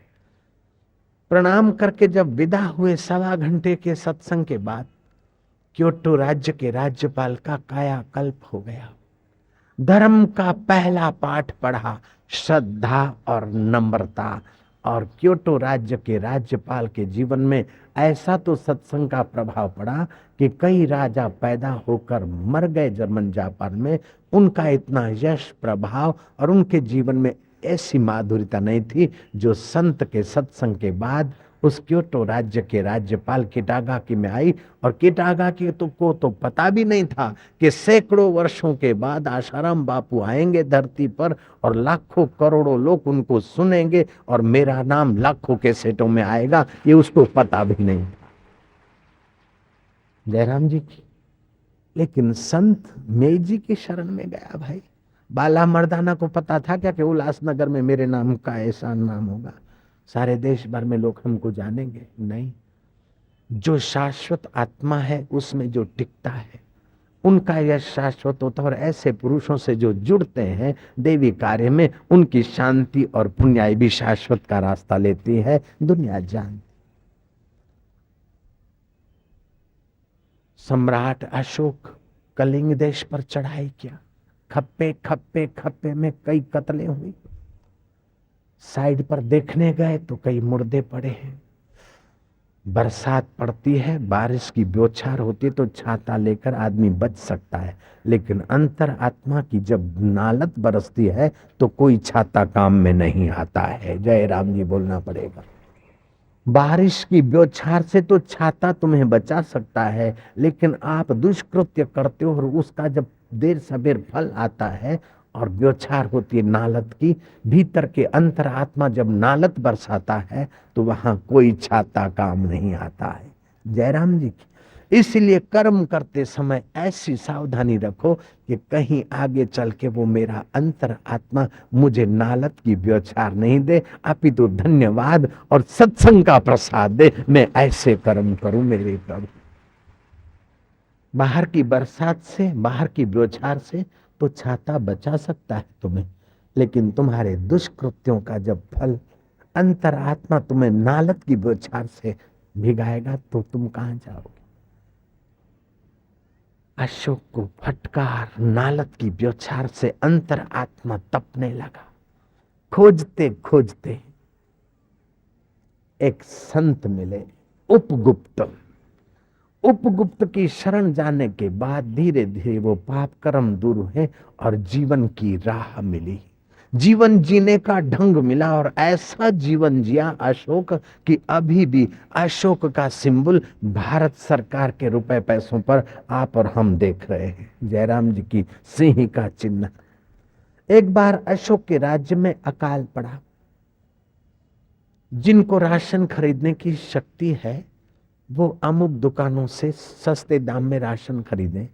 प्रणाम करके जब विदा हुए 1.25 घंटे के सत्संग के बाद क्योटो राज्य के राज्यपाल का कायाकल्प हो गया। धर्म का पहला पाठ पढ़ा, श्रद्धा और नम्रता, और क्योटो राज्य के राज्यपाल के जीवन में ऐसा तो सत्संग का प्रभाव पड़ा कि कई राजा पैदा होकर मर गए जर्मन जापान में, उनका इतना यश प्रभाव और उनके जीवन में ऐसी माधुर्यता नहीं थी जो संत के सत्संग के बाद उस क्योटो राज्य के राज्यपाल किटागाकी में आई। और किटागाकी को तो पता भी नहीं था कि सैकड़ों वर्षों के बाद आशाराम बापू आएंगे धरती पर और लाखों करोड़ों लोग उनको सुनेंगे और मेरा नाम लाखों के सेटों में आएगा, ये उसको पता भी नहीं। जयराम जी की, लेकिन संत मेजी की शरण में गया भाई। बाला मर्दाना को पता था क्या कि उल्लासनगर में मेरे नाम का ऐसा नाम होगा, सारे देश भर में लोग हमको जानेंगे? नहीं। जो शाश्वत आत्मा है उसमें जो टिकता है उनका यश शाश्वत होता है। और ऐसे पुरुषों से जो जुड़ते हैं देवी कार्य में, उनकी शांति और पुण्याई भी शाश्वत का रास्ता लेती है, दुनिया जानती। सम्राट अशोक कलिंग देश पर चढ़ाई किया, खप्पे खप्पे खप्पे में कई कत्लें हुई। साइड पर देखने गए तो कई मुर्दे पड़े हैं। बरसात पड़ती है, बारिश की बौछार होती है तो छाता लेकर आदमी बच सकता है, लेकिन अंतर आत्मा की जब नालत बरसती है तो कोई छाता काम में नहीं आता है। जय राम जी बोलना पड़ेगा। बारिश की बौछार से तो छाता तुम्हें बचा सकता है, लेकिन आप दुष्कृत्य करते हो और उसका जब देर सबेर फल आता है और बौछार होती है नालत की, भीतर के अंतर आत्मा जब नालत बरसाता है तो वहां कोई छाता काम नहीं आता है। जयराम जी की, इसलिए कर्म करते समय ऐसी सावधानी रखो कि कहीं आगे चल के वो मेरा अंतर आत्मा मुझे नालत की बौछार नहीं दे, अपितु धन्यवाद और सत्संग का प्रसाद दे। मैं ऐसे कर्म करूं मेरे प्रभु। बाहर की बरसात से, बाहर की बौछार से तो छाता बचा सकता है तुम्हें, लेकिन तुम्हारे दुष्कृत्यों का जब फल अंतरात्मा तुम्हें नालत की बौछार से भिगाएगा तो तुम कहां जाओगे। अशोक को फटकार नालत की बौछार से अंतरात्मा तपने लगा। खोजते खोजते एक संत मिले, उपगुप्त। उपगुप्त की शरण जाने के बाद धीरे धीरे वो पाप कर्म दूर हुए और जीवन की राह मिली, जीवन जीने का ढंग मिला। और ऐसा जीवन जिया अशोक कि अभी भी अशोक का सिंबल भारत सरकार के रुपए पैसों पर आप और हम देख रहे हैं। जयराम जी की सिंह का चिन्ह। एक बार अशोक के राज्य में अकाल पड़ा। जिनको राशन खरीदने की शक्ति है वो अमुक दुकानों से सस्ते दाम में राशन खरीदें,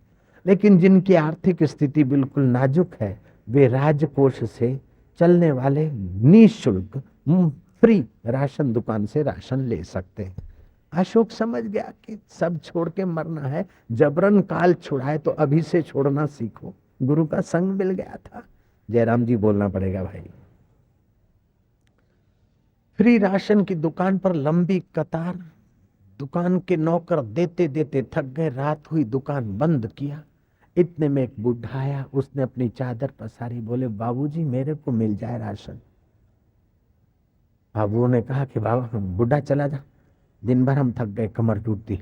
लेकिन जिनकी आर्थिक स्थिति बिल्कुल नाजुक है वे राजकोष से चलने वाले निःशुल्क फ्री राशन दुकान से राशन ले सकते हैं। अशोक समझ गया कि सब छोड़ के मरना है, जबरन काल छुड़ाए तो अभी से छोड़ना सीखो। गुरु का संग मिल गया था। जयराम जी बोलना पड़ेगा भाई। फ्री राशन की दुकान पर लंबी कतार, दुकान के नौकर देते देते थक गए, रात हुई, दुकान बंद किया। इतने में एक बुढ़ा आया, उसने अपनी चादर पसारी, बोले बाबूजी मेरे को मिल जाए राशन। बाबू ने कहा कि बाबा बुढ़ा चला जा, दिन भर हम थक गए, कमर टूटती,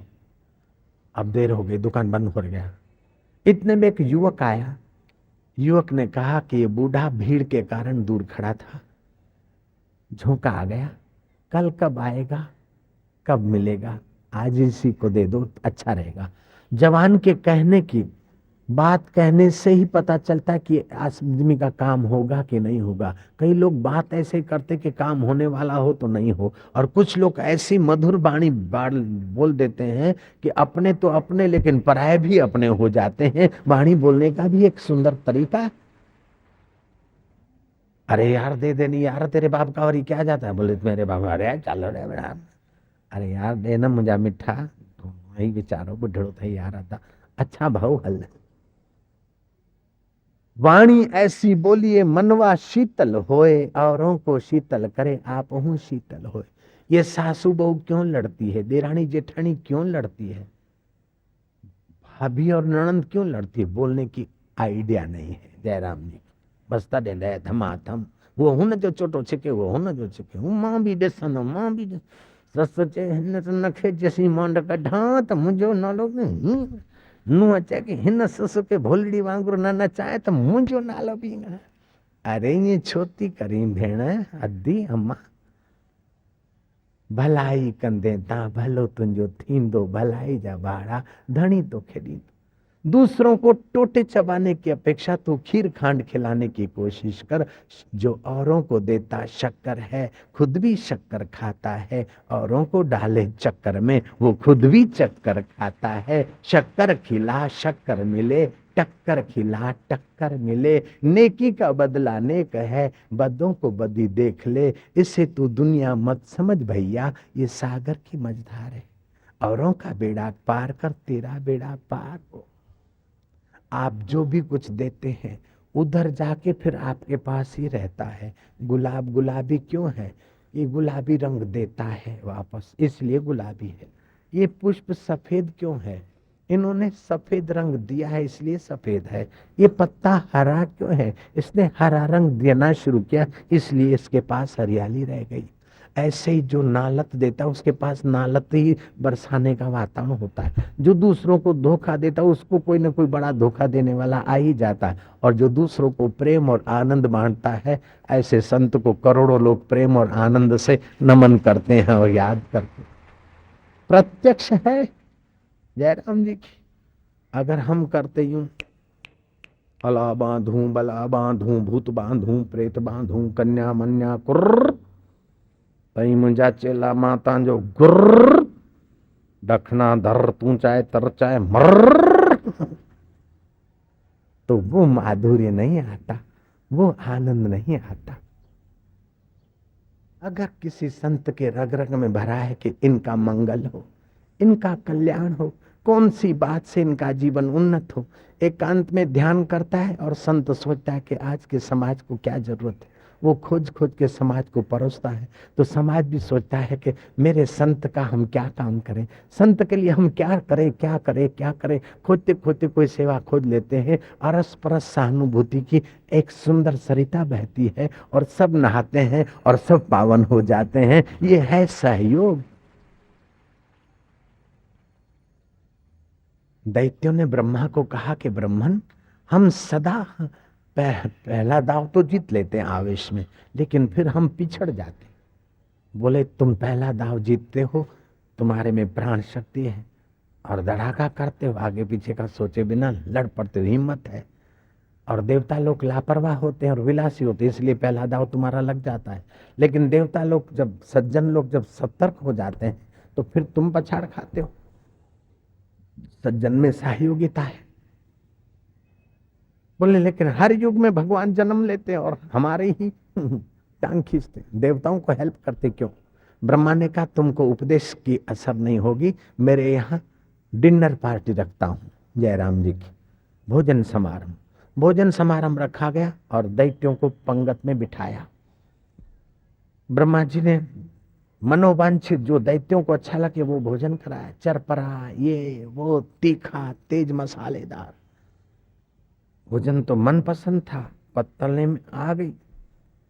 अब देर हो गई, दुकान बंद हो गया। इतने में एक युवक आया। युवक ने कहा कि ये बूढ़ा भीड़ के कारण दूर खड़ा था, झोंका आ गया, कल कब आएगा, कब मिलेगा, आज इसी को दे दो, अच्छा रहेगा। जवान के कहने की बात कहने से ही पता चलता है कि आदमी का काम होगा कि नहीं होगा। कई लोग बात ऐसे करते कि काम होने वाला हो तो नहीं हो, और कुछ लोग ऐसी मधुर वाणी बोल देते हैं कि अपने तो अपने लेकिन पराये भी अपने हो जाते हैं। वाणी बोलने का भी एक सुंदर तरीका है। अरे यार दे देनी यार, तेरे बाप का और ये क्या जाता है? बोले मेरे बाप, अरे चलो रे बेटा, अरे यार देना मुझे मिठा, तो वही बेचारो बुढ़ड़ो था यार आता। अच्छा भाऊ हल वाणी ऐसी बोलिए मनवा शीतल होए, औरों को शीतल करे आप हूं शीतल होए। ये सासू बहू क्यों लड़ती है, देरानी जेठानी क्यों लड़ती है, भाभी और ननंद क्यों लड़ती है? बोलने की आइडिया नहीं है जयराम जी। बसता डेंडा थमाथम, वो हूं न जो चोटो छिके, वो हूं न जो छिके, हूं मां भी ॾिसंदो मां भी सस चे हिन त नखे जसी मांड कढां त मुंहिंजो नालो नुंहुं चए की हिन सस खे भोलड़ी वांगुरु न नचाए त मुंहिंजो नालो बि न। अरे ईअं छो थी करीं भेण अधी अम्मा, भलाई कंदे ता भलो तुंहिंजो थींदो, भलाई जा बाड़ा धणी तोखे ॾींदो। दूसरों को टोटे चबाने की अपेक्षा तो खीर खांड खिलाने की कोशिश कर। जो औरों को देता शक्कर है, खुद भी शक्कर खाता है, औरों को डाले चक्कर में वो खुद भी चक्कर खाता है। शक्कर खिला शक्कर मिले, टक्कर खिला टक्कर मिले, नेकी का बदला नेक है, बदों को बदी देख ले, इसे तू दुनिया मत समझ भैया, ये सागर की मझधार है। औरों का बेड़ा पार कर तेरा बेड़ा पार हो। आप जो भी कुछ देते हैं उधर जाके फिर आपके पास ही रहता है। गुलाब गुलाबी क्यों है? ये गुलाबी रंग देता है वापस, इसलिए गुलाबी है। ये पुष्प सफेद क्यों है? इन्होंने सफेद रंग दिया है इसलिए सफेद है। ये पत्ता हरा क्यों है? इसने हरा रंग देना शुरू किया इसलिए इसके पास हरियाली रह गई। ऐसे ही जो नालत देता है उसके पास नालत ही बरसाने का वातावरण होता है। जो दूसरों को धोखा देता है उसको कोई ना कोई बड़ा धोखा देने वाला आ ही जाता है। और जो दूसरों को प्रेम और आनंद बांटता है, ऐसे संत को करोड़ों लोग प्रेम और आनंद से नमन करते हैं और याद करते हैं। प्रत्यक्ष है जयराम जी की। अगर हम करते यूं, अला बांधू बला बांधू भूत बांधू प्रेत बांधू कन्या मन्या कुर्र, तई मुंहिंजा चेला माता जो गुर्र, दखना धर तू चाहे तर चाहे मर, तो वो माधुर्य नहीं आता, वो आनंद नहीं आता। अगर किसी संत के रग रग में भरा है कि इनका मंगल हो, इनका कल्याण हो, कौन सी बात से इनका जीवन उन्नत हो, एकांत में ध्यान करता है और संत सोचता है कि आज के समाज को क्या जरूरत है, वो खोज खोज के समाज को परोसता है। तो समाज भी सोचता है कि मेरे संत का हम क्या काम करें, संत के लिए हम क्या करें क्या करें क्या करें। खोजते खोजते कोई सेवा खोज लेते हैं, अरस परस सहानुभूति की एक सुंदर सरिता बहती है और सब नहाते हैं और सब पावन हो जाते हैं। ये है सहयोग। दैत्यों ने ब्रह्मा को कहा कि ब्रह्मन, हम सदा पहला दाव तो जीत लेते हैं आवेश में, लेकिन फिर हम पिछड़ जाते। बोले तुम पहला दाव जीतते हो, तुम्हारे में प्राण शक्ति है और धड़ाका करते हो, आगे पीछे का सोचे बिना लड़ पड़ते हो, हिम्मत है। और देवता लोग लापरवाह होते हैं और विलासी होते हैं, इसलिए पहला दाव तुम्हारा लग जाता है। लेकिन देवता लोग जब, सज्जन लोग जब सतर्क हो जाते हैं तो फिर तुम पछाड़ खाते हो। सज्जन में सहयोगिता है। बोले लेकिन हर युग में भगवान जन्म लेते हैं और हमारे ही टांग खींचते, देवताओं को हेल्प करते क्यों? ब्रह्मा ने कहा तुमको उपदेश की असर नहीं होगी, मेरे यहाँ डिनर पार्टी रखता हूँ जयराम जी की, भोजन समारंभ। भोजन समारंभ रखा गया और दैत्यों को पंगत में बिठाया। ब्रह्मा जी ने मनोवांछित जो दैत्यों को अच्छा लगे वो भोजन कराया, चरपरा ये वो तीखा तेज मसालेदार भोजन तो मन पसंद था, पत्तल में आ गई,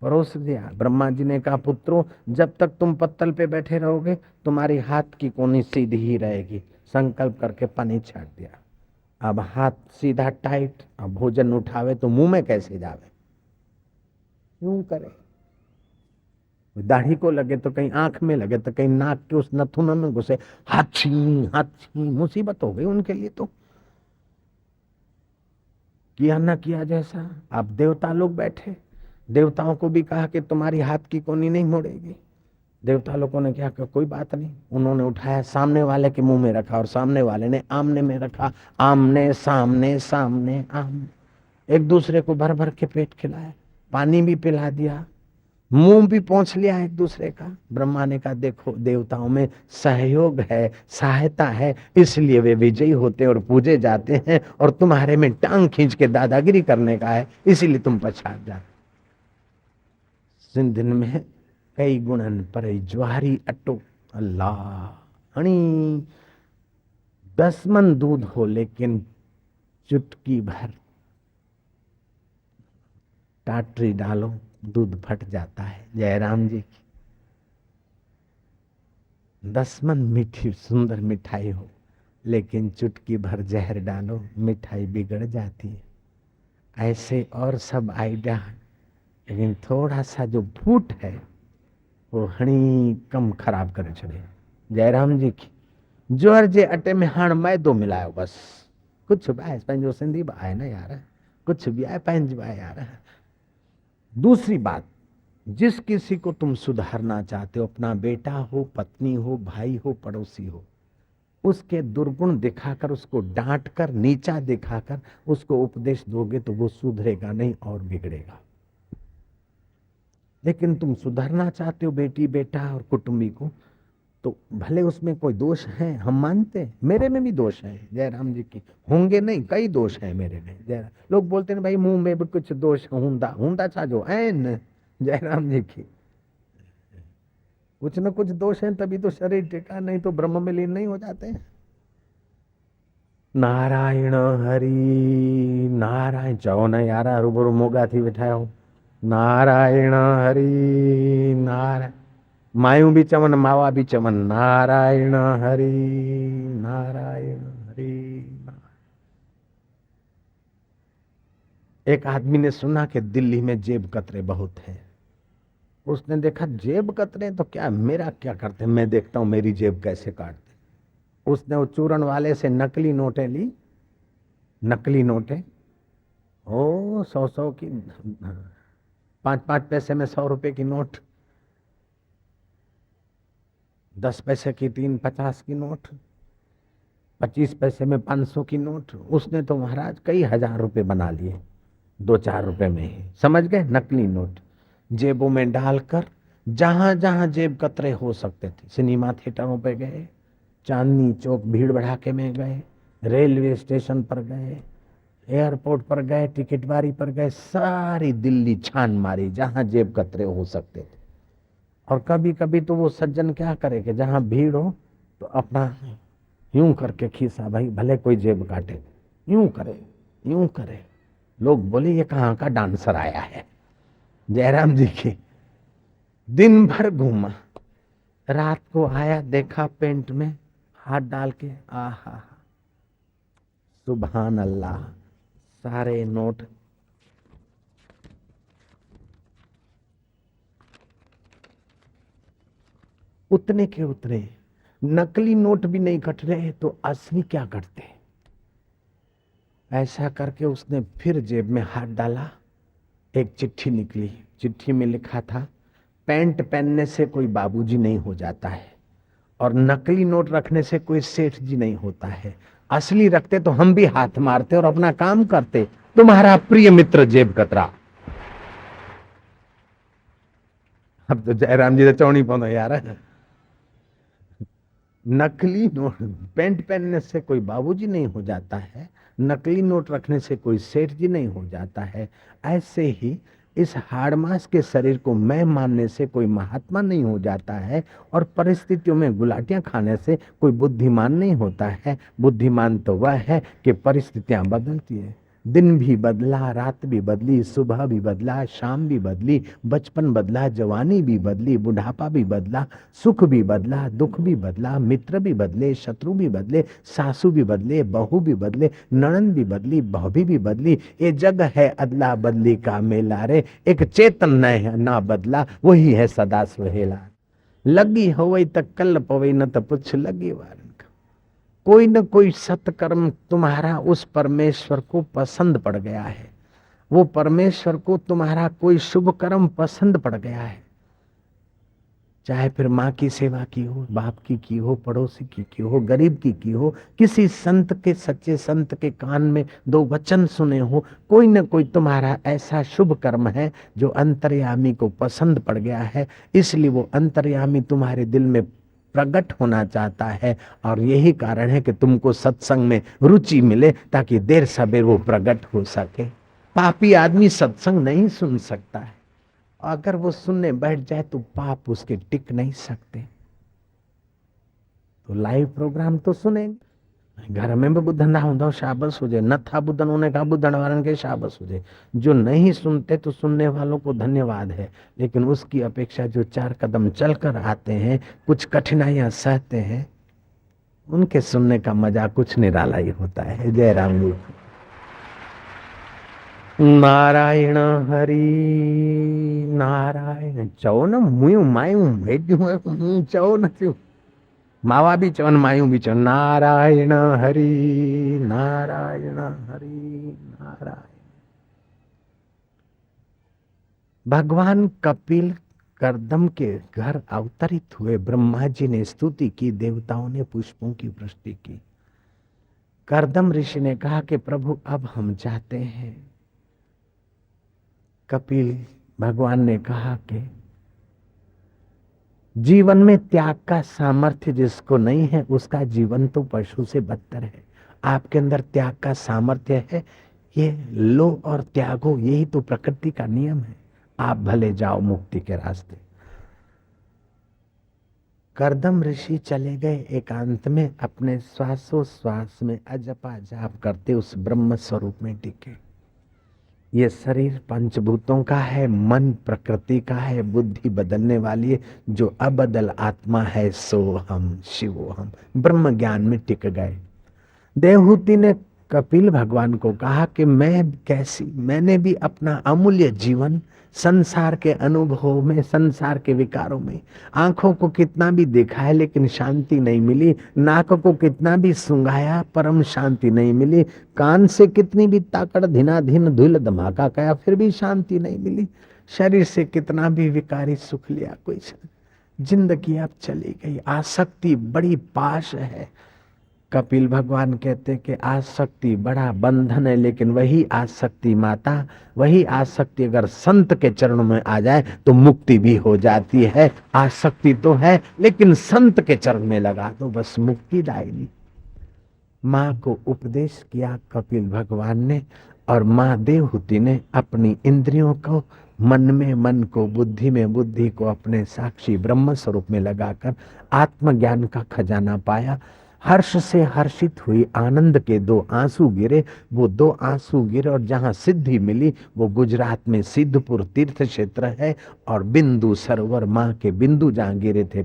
परोस दिया। ब्रह्मा जी ने कहा पुत्रों, जब तक तुम पत्तल पे बैठे रहोगे तुम्हारी हाथ की कोनी सीधी ही रहेगी। संकल्प करके पानी छाट दिया। अब हाथ सीधा टाइट, अब भोजन उठावे तो मुंह में कैसे जावे? यूं करे, दाढ़ी को लगे तो कहीं आंख में लगे तो कहीं नाक के उस नथुन में घुसे, हाथी हाथी, मुसीबत हो गई उनके लिए। तो किया न किया जैसा। अब देवता लोग बैठे, देवताओं को भी कहा कि तुम्हारी हाथ की कोनी नहीं मोड़ेगी। देवता लोगों ने क्या कहा, कोई बात नहीं। उन्होंने उठाया, सामने वाले के मुंह में रखा और सामने वाले ने आमने में रखा। आमने सामने सामने आमने, एक दूसरे को भर भर के पेट खिलाया। पानी भी पिला दिया, मुंह भी पोंछ लिया एक दूसरे का। ब्रह्मा ने कहा देखो देवताओं में सहयोग है, सहायता है, इसलिए वे विजयी होते और पूजे जाते हैं, और तुम्हारे में टांग खींच के दादागिरी करने का है, इसीलिए तुम पछाड़ जाते। सिंधन में कई गुणन पर ज्वारी अटो अल्लाह हणी 10 मन दूध हो लेकिन चुटकी भर टाटरी डालो दूध फट जाता है। जयराम जी की 10 मन मीठी सुंदर मिठाई हो लेकिन चुटकी भर जहर डालो मिठाई बिगड़ जाती है। ऐसे और सब आइडिया, लेकिन थोड़ा सा जो फूट है वो हणी कम खराब करे छड़े। जयराम जी की ज्वर जे अटे में हाण मैदो मिलायो बस, कुछ भी आहे पंहिंजो सिंधी बि आहे न यार, कुछ भी आहे पंहिंजो आहे यार। दूसरी बात, जिस किसी को तुम सुधारना चाहते हो, अपना बेटा हो, पत्नी हो, भाई हो, पड़ोसी हो, उसके दुर्गुण दिखाकर, उसको डांट कर, नीचा दिखाकर उसको उपदेश दोगे तो वो सुधरेगा नहीं और बिगड़ेगा। लेकिन तुम सुधारना चाहते हो बेटी बेटा और कुटुंबी को, तो भले उसमें कोई दोष है, हम मानते हैं, मेरे में भी दोष है, जयराम जी की होंगे नहीं, कई दोष है मेरे में। जयराम लोग बोलते हैं भाई मुंह में भी कुछ दोष हुंदा हुंदा चा जो ऐन जयराम जी की कुछ न कुछ दोष है, तभी तो शरीर टिका, नहीं तो ब्रह्म में लीन नहीं हो जाते हैं। नारायण हरि नारायण चओ न यारा, रूबरू मोगा थी वेठा हो। नारायण हरि नारायण, मायूं भी चवन मावा भी चवन नारायण हरि नारायण हरि। एक आदमी ने सुना कि दिल्ली में जेब कतरे बहुत हैं। उसने देखा जेब कतरे तो क्या, मेरा क्या करते, मैं देखता हूं मेरी जेब कैसे काटते। उसने वो चूरन वाले से नकली नोटें ली, नकली नोटें, ओ 100-100 की, 5-5 पैसे में 100 रुपए की नोट, 10 पैसे की 350 की नोट, 25 पैसे में 500 की नोट। उसने तो महाराज कई हजार रुपए बना लिए 2-4 रुपए में ही, समझ गए, नकली नोट। जेबों में डालकर जहां जहां जेब कतरे हो सकते थे, सिनेमा थिएटरों पे गए, चांदनी चौक भीड़ भड़ाके में गए, रेलवे स्टेशन पर गए, एयरपोर्ट पर गए, टिकट बारी पर गए, सारी दिल्ली छान मारी जहां जेब कतरे हो सकते थे। और कभी कभी तो वो सज्जन क्या करे कि जहां भीड़ हो तो अपना यूं करके खीसा, भाई भले कोई जेब काटे, यूं करे यूं करे। लोग बोले ये कहाँ का डांसर आया है। जयराम जी की दिन भर घूमा, रात को आया, देखा पेंट में हाथ डाल के, आहा सुभान अल्लाह, सारे नोट उतने के उतने। नकली नोट भी नहीं कट रहे तो असली क्या करते। ऐसा करके उसने फिर जेब में हाथ डाला, एक चिट्ठी निकली, चिट्ठी में लिखा था पैंट पहनने से कोई बाबूजी नहीं हो जाता है, और नकली नोट रखने से कोई सेठ जी नहीं होता है, असली रखते तो हम भी हाथ मारते और अपना काम करते। तुम्हारा प्रिय मित्र जेब कतरा। अब तो जयराम जी तो चौनी पौनो यार, नकली नोट पैंट पहनने से कोई बाबूजी नहीं हो जाता है, नकली नोट रखने से कोई सेठ जी नहीं हो जाता है। ऐसे ही इस हाड़ मास के शरीर को मैं मानने से कोई महात्मा नहीं हो जाता है, और परिस्थितियों में गुलाटियां खाने से कोई बुद्धिमान नहीं होता है। बुद्धिमान तो वह है कि परिस्थितियां बदलती है, दिन भी बदला, रात भी बदली, सुबह भी बदला, शाम भी बदली, बचपन बदला, जवानी भी बदली, बुढ़ापा भी बदला, सुख भी बदला, दुख भी बदला, मित्र भी बदले, शत्रु भी बदले, सासू भी बदले, बहू भी बदले, नणंद भी बदली, भाभी भी बदली। ये जग है अदला बदली का मेला रे, एक चेतन ना बदला वही है सदा सुहेला। लगी हो तक कल पवई न तो पुछ लगी वार। कोई न कोई सत्कर्म तुम्हारा उस परमेश्वर को पसंद पड़ गया है, वो परमेश्वर को तुम्हारा कोई शुभ कर्म पसंद पड़ गया है। चाहे फिर माँ की सेवा की हो, बाप की हो, पड़ोसी की हो, गरीब की हो, किसी संत के, सच्चे संत के कान में दो वचन सुने हो, कोई न कोई तुम्हारा ऐसा शुभ कर्म है जो अंतर्यामी को पसंद पड़ गया है, इसलिए वो अंतर्यामी तुम्हारे दिल में प्रकट होना चाहता है। और यही कारण है कि तुमको सत्संग में रुचि मिले, ताकि देर सवेर वो प्रकट हो सके। पापी आदमी सत्संग नहीं सुन सकता है, अगर वो सुनने बैठ जाए तो पाप उसके टिक नहीं सकते। तो लाइव प्रोग्राम तो सुनेंगे, घर में भी बुधन ना हों शाबस हो जाए, न था बुधन होने का बुधन वारन के शाबस हो जाए। जो नहीं सुनते तो सुनने वालों को धन्यवाद है, लेकिन उसकी अपेक्षा जो 4 कदम चलकर आते हैं, कुछ कठिनाइयां सहते हैं, उनके सुनने का मजा कुछ निराला ही होता है। जय राम जी। नारायण हरि नारायण चो न मुयू मायू भेजू चो न थी मावा भी चवन मायू भी चवन। नारायण हरि नारायण हरि नारायण। भगवान कपिल कर्दम के घर अवतरित हुए। ब्रह्मा जी ने स्तुति की, देवताओं ने पुष्पों की वृष्टि की। कर्दम ऋषि ने कहा कि प्रभु अब हम चाहते हैं। कपिल भगवान ने कहा कि जीवन में त्याग का सामर्थ्य जिसको नहीं है, उसका जीवन तो पशु से बदतर है। आपके अंदर त्याग का सामर्थ्य है, ये लो और त्यागो, यही तो प्रकृति का नियम है। आप भले जाओ मुक्ति के रास्ते। कर्दम ऋषि चले गए एकांत में, अपने श्वासोश्वास में अजपा जाप करते उस ब्रह्म स्वरूप में टिके। ये शरीर पंचभूतों का है, मन प्रकृति का है, बुद्धि बदलने वाली है, जो अबदल आत्मा है सो हम शिवो हम। ब्रह्म ज्ञान में टिक गए। देवहूति ने कपिल भगवान को कहा कि मैंने भी अपना अमूल्य जीवन संसार के अनुभव में, संसार के विकारों में, आंखों को कितना भी देखा है लेकिन शांति नहीं मिली, नाक को कितना भी सुंघाया परम शांति नहीं मिली, कान से कितनी भी ताकड़ धिना धिन धुल धमाका कया फिर भी शांति नहीं मिली, शरीर से कितना भी विकारी सुख लिया कोई जिंदगी अब चली गई। आसक्ति बड़ी पाश है। कपिल भगवान कहते कि आसक्ति बड़ा बंधन है, लेकिन वही आसक्ति माता, वही आसक्ति अगर संत के चरणों में आ जाए तो मुक्ति भी हो जाती है। आसक्ति तो है लेकिन संत के चरण में लगा दो बस मुक्ति दायनी। माँ को उपदेश किया कपिल भगवान ने, और माँ देवहूति ने अपनी इंद्रियों को मन में मन को, बुद्धि में बुद्धि को अपने साक्षी ब्रह्म स्वरूप में लगाकर आत्मज्ञान का खजाना पाया। हर्ष से हर्षित हुई, आनंद के 2 आंसू गिरे। वो 2 आंसू गिरे और जहां सिद्धि मिली वो गुजरात में सिद्धपुर तीर्थ क्षेत्र है, और बिंदु सरोवर, माँ के बिंदु जहां गिरे थे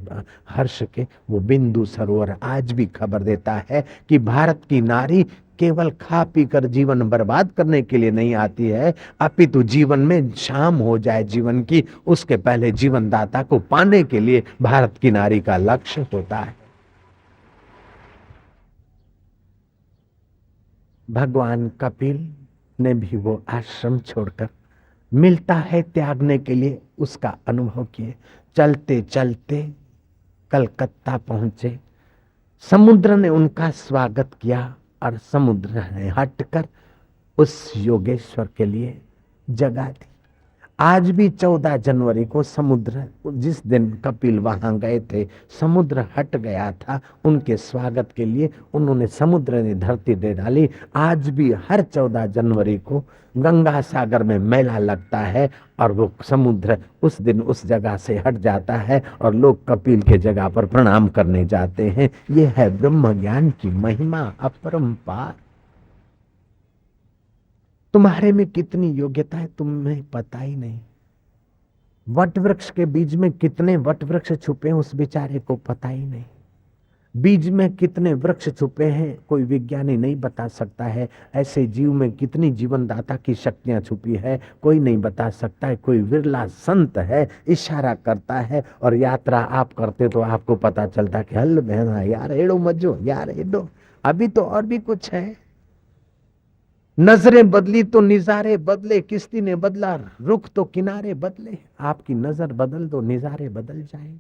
हर्ष के, वो बिंदु सरोवर आज भी खबर देता है कि भारत की नारी केवल खा पी कर जीवन बर्बाद करने के लिए नहीं आती है, अपितु जीवन में शाम हो जाए जीवन की, उसके पहले जीवन दाता को पाने के लिए भारत की नारी का लक्ष्य होता है। भगवान कपिल ने भी वो आश्रम छोड़कर, मिलता है त्यागने के लिए, उसका अनुभव किए। चलते चलते कलकत्ता पहुंचे। समुद्र ने उनका स्वागत किया और समुद्र ने हटकर उस योगेश्वर के लिए जगह दी। आज भी 14 जनवरी को समुद्र, जिस दिन कपिल वहां गए थे, समुद्र हट गया था उनके स्वागत के लिए, उन्होंने समुद्र ने धरती दे डाली। आज भी हर 14 जनवरी को गंगा सागर में मेला लगता है और वो समुद्र उस दिन उस जगह से हट जाता है और लोग कपिल के जगह पर प्रणाम करने जाते हैं। ये है ब्रह्म ज्ञान की महिमा अपरंपार। तुम्हारे में कितनी योग्यता है तुम्हें पता ही नहीं। वट वृक्ष के बीज में कितने वट वृक्ष छुपे हैं उस बेचारे को पता ही नहीं। बीज में कितने वृक्ष छुपे हैं कोई विज्ञानी नहीं बता सकता है। ऐसे जीव में कितनी जीवनदाता की शक्तियां छुपी है कोई नहीं बता सकता है। कोई विरला संत है, इशारा करता है और यात्रा आप करते तो आपको पता चलता कि हल बहना यार एड़ो मजो यार एडो, अभी तो और भी कुछ है। नजरें बदली तो निजारे बदले, किश्ती ने बदला रुख तो किनारे बदले। आपकी नजर बदल दो निजारे बदल जाएंगे।